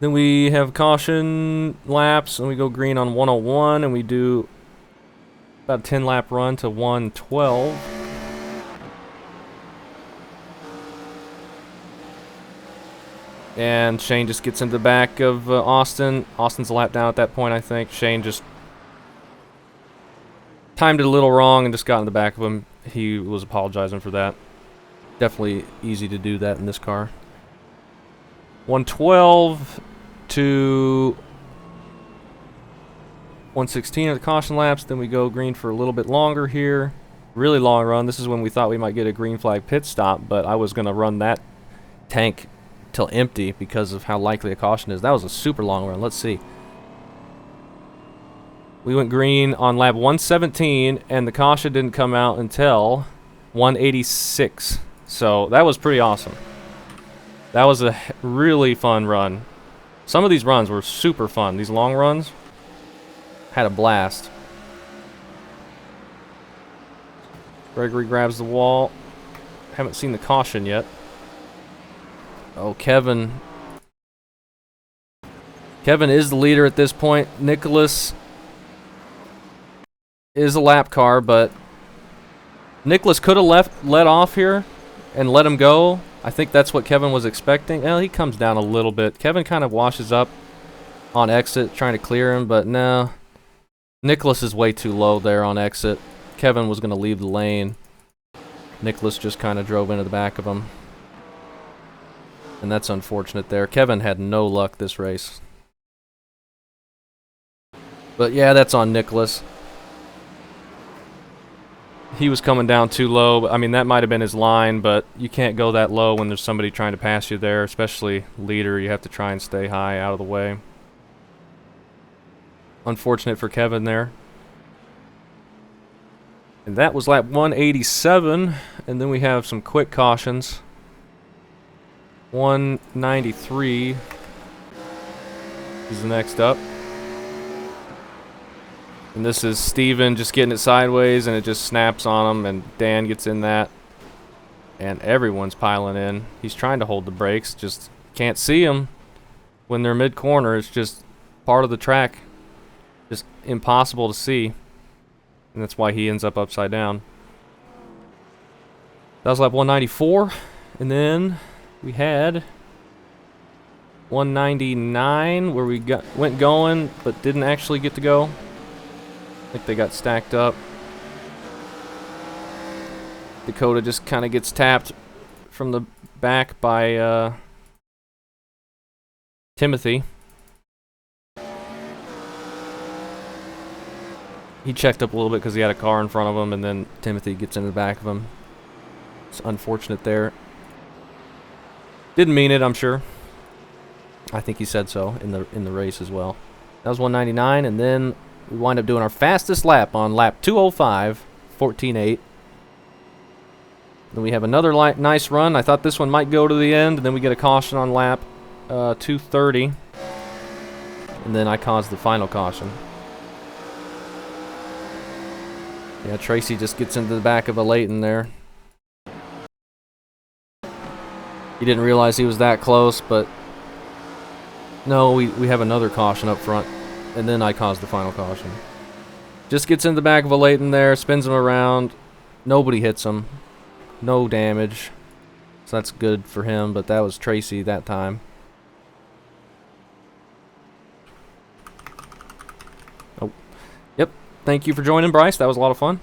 Then we have caution laps, and we go green on 101, and we do About a 10 lap run to 112. And Shane just gets into the back of Austin. Austin's a lap down at that point, I think. Shane just timed it a little wrong and just got in the back of him. He was apologizing for that. Definitely easy to do that in this car. 112 to 116 at the caution laps. Then we go green for a little bit longer here. Really long run. This is when we thought we might get a green flag pit stop, but I was going to run that tank till empty because of how likely a caution is. That was a super long run. Let's see. We went green on lap 117, and the caution didn't come out until 186. So that was pretty awesome. That was a really fun run. Some of these runs were super fun. These long runs, had a blast. Gregory grabs the wall. Haven't seen the caution yet. Oh, Kevin. Kevin is the leader at this point. Nicholas is a lap car, but Nicholas could have let off here and let him go. I think that's what Kevin was expecting. Well, he comes down a little bit. Kevin kind of washes up on exit, trying to clear him, but no. Nicholas is way too low there on exit. Kevin was going to leave the lane. Nicholas just kind of drove into the back of him. And that's unfortunate there. Kevin had no luck this race. But yeah, that's on Nicholas. He was coming down too low. I mean, that might have been his line, but you can't go that low when there's somebody trying to pass you there, especially leader. You have to try and stay high out of the way. Unfortunate for Kevin there. And that was lap 187, and then we have some quick cautions. 193 is the next up. And this is Steven just getting it sideways, and it just snaps on him, and Dan gets in that. And everyone's piling in. He's trying to hold the brakes, just can't see them when they're mid-corner. It's just part of the track. Just impossible to see. And that's why he ends up upside down. That was lap 194. And then we had 199 where we went going but didn't actually get to go. I think they got stacked up. Dakota just kind of gets tapped from the back by Timothy. He checked up a little bit because he had a car in front of him, and then Timothy gets in the back of him. It's unfortunate there. Didn't mean it, I'm sure. I think he said so in the race as well. That was 199, and then we wind up doing our fastest lap on lap 205, 14.8. Then we have another nice run. I thought this one might go to the end, and then we get a caution on lap 230. And then I caused the final caution. Yeah, Tracy just gets into the back of a Leighton there. He didn't realize he was that close, but no, we have another caution up front, and then I caused the final caution. Just gets in the back of a Leighton there, spins him around. Nobody hits him. No damage. So that's good for him, but that was Tracy that time. Oh, yep. Thank you for joining, Bryce. That was a lot of fun.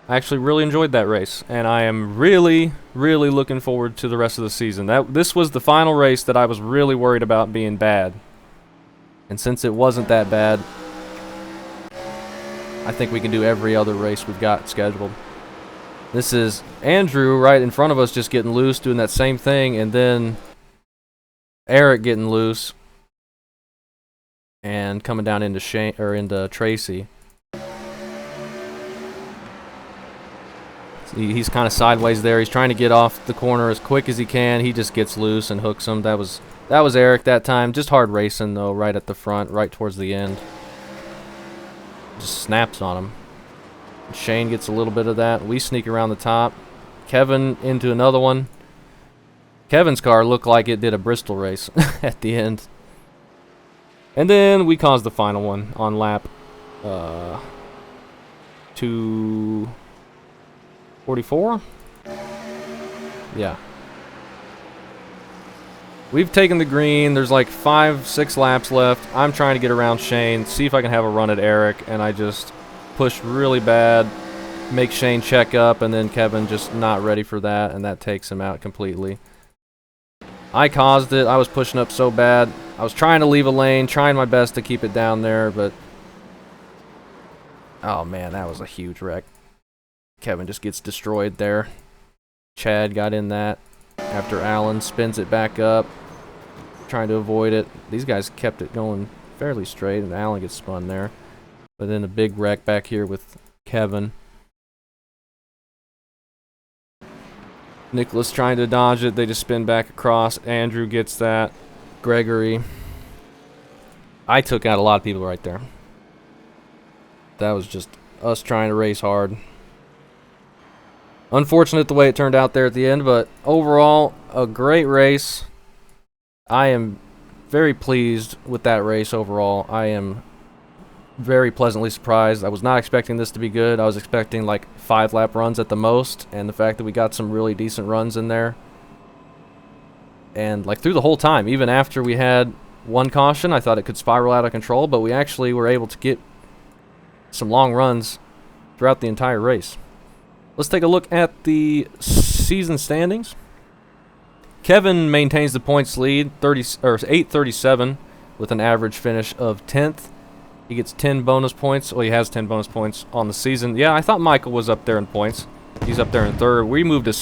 I actually really enjoyed that race, and I am really, really looking forward to the rest of the season. This was the final race that I was really worried about being bad. And since it wasn't that bad, I think we can do every other race we've got scheduled. This is Andrew right in front of us just getting loose, doing that same thing, and then Eric getting loose and coming down into Tracy. He's kind of sideways there. He's trying to get off the corner as quick as he can. He just gets loose and hooks him. That was Eric that time. Just hard racing though, right at the front, right towards the end. Just snaps on him. Shane gets a little bit of that. We sneak around the top. Kevin into another one. Kevin's car looked like it did a Bristol race at the end. And then we caused the final one on lap 2:44. Yeah. We've taken the green. There's like 5-6 laps left. I'm trying to get around Shane, see if I can have a run at Eric, and I just push really bad, make Shane check up, and then Kevin just not ready for that, and that takes him out completely. I caused it. I was pushing up so bad. I was trying to leave a lane, trying my best to keep it down there, but oh man, that was a huge wreck. Kevin just gets destroyed there. Chad got in that after Alan spins it back up, trying to avoid it. These guys kept it going fairly straight, and Alan gets spun there. But then a big wreck back here with Kevin. Nicholas trying to dodge it. They just spin back across. Andrew gets that. Gregory. I took out a lot of people right there. That was just us trying to race hard. Unfortunate the way it turned out there at the end, but overall, a great race. I am very pleased with that race overall. I am very pleasantly surprised. I was not expecting this to be good. I was expecting like 5-lap runs at the most, and the fact that we got some really decent runs in there. And like through the whole time, even after we had one caution, I thought it could spiral out of control, but we actually were able to get some long runs throughout the entire race. Let's take a look at the season standings. Kevin maintains the points lead, 837, with an average finish of 10th. He gets 10 bonus points. Well, he has 10 bonus points on the season. Yeah, I thought Michael was up there in points. He's up there in 3rd. We moved to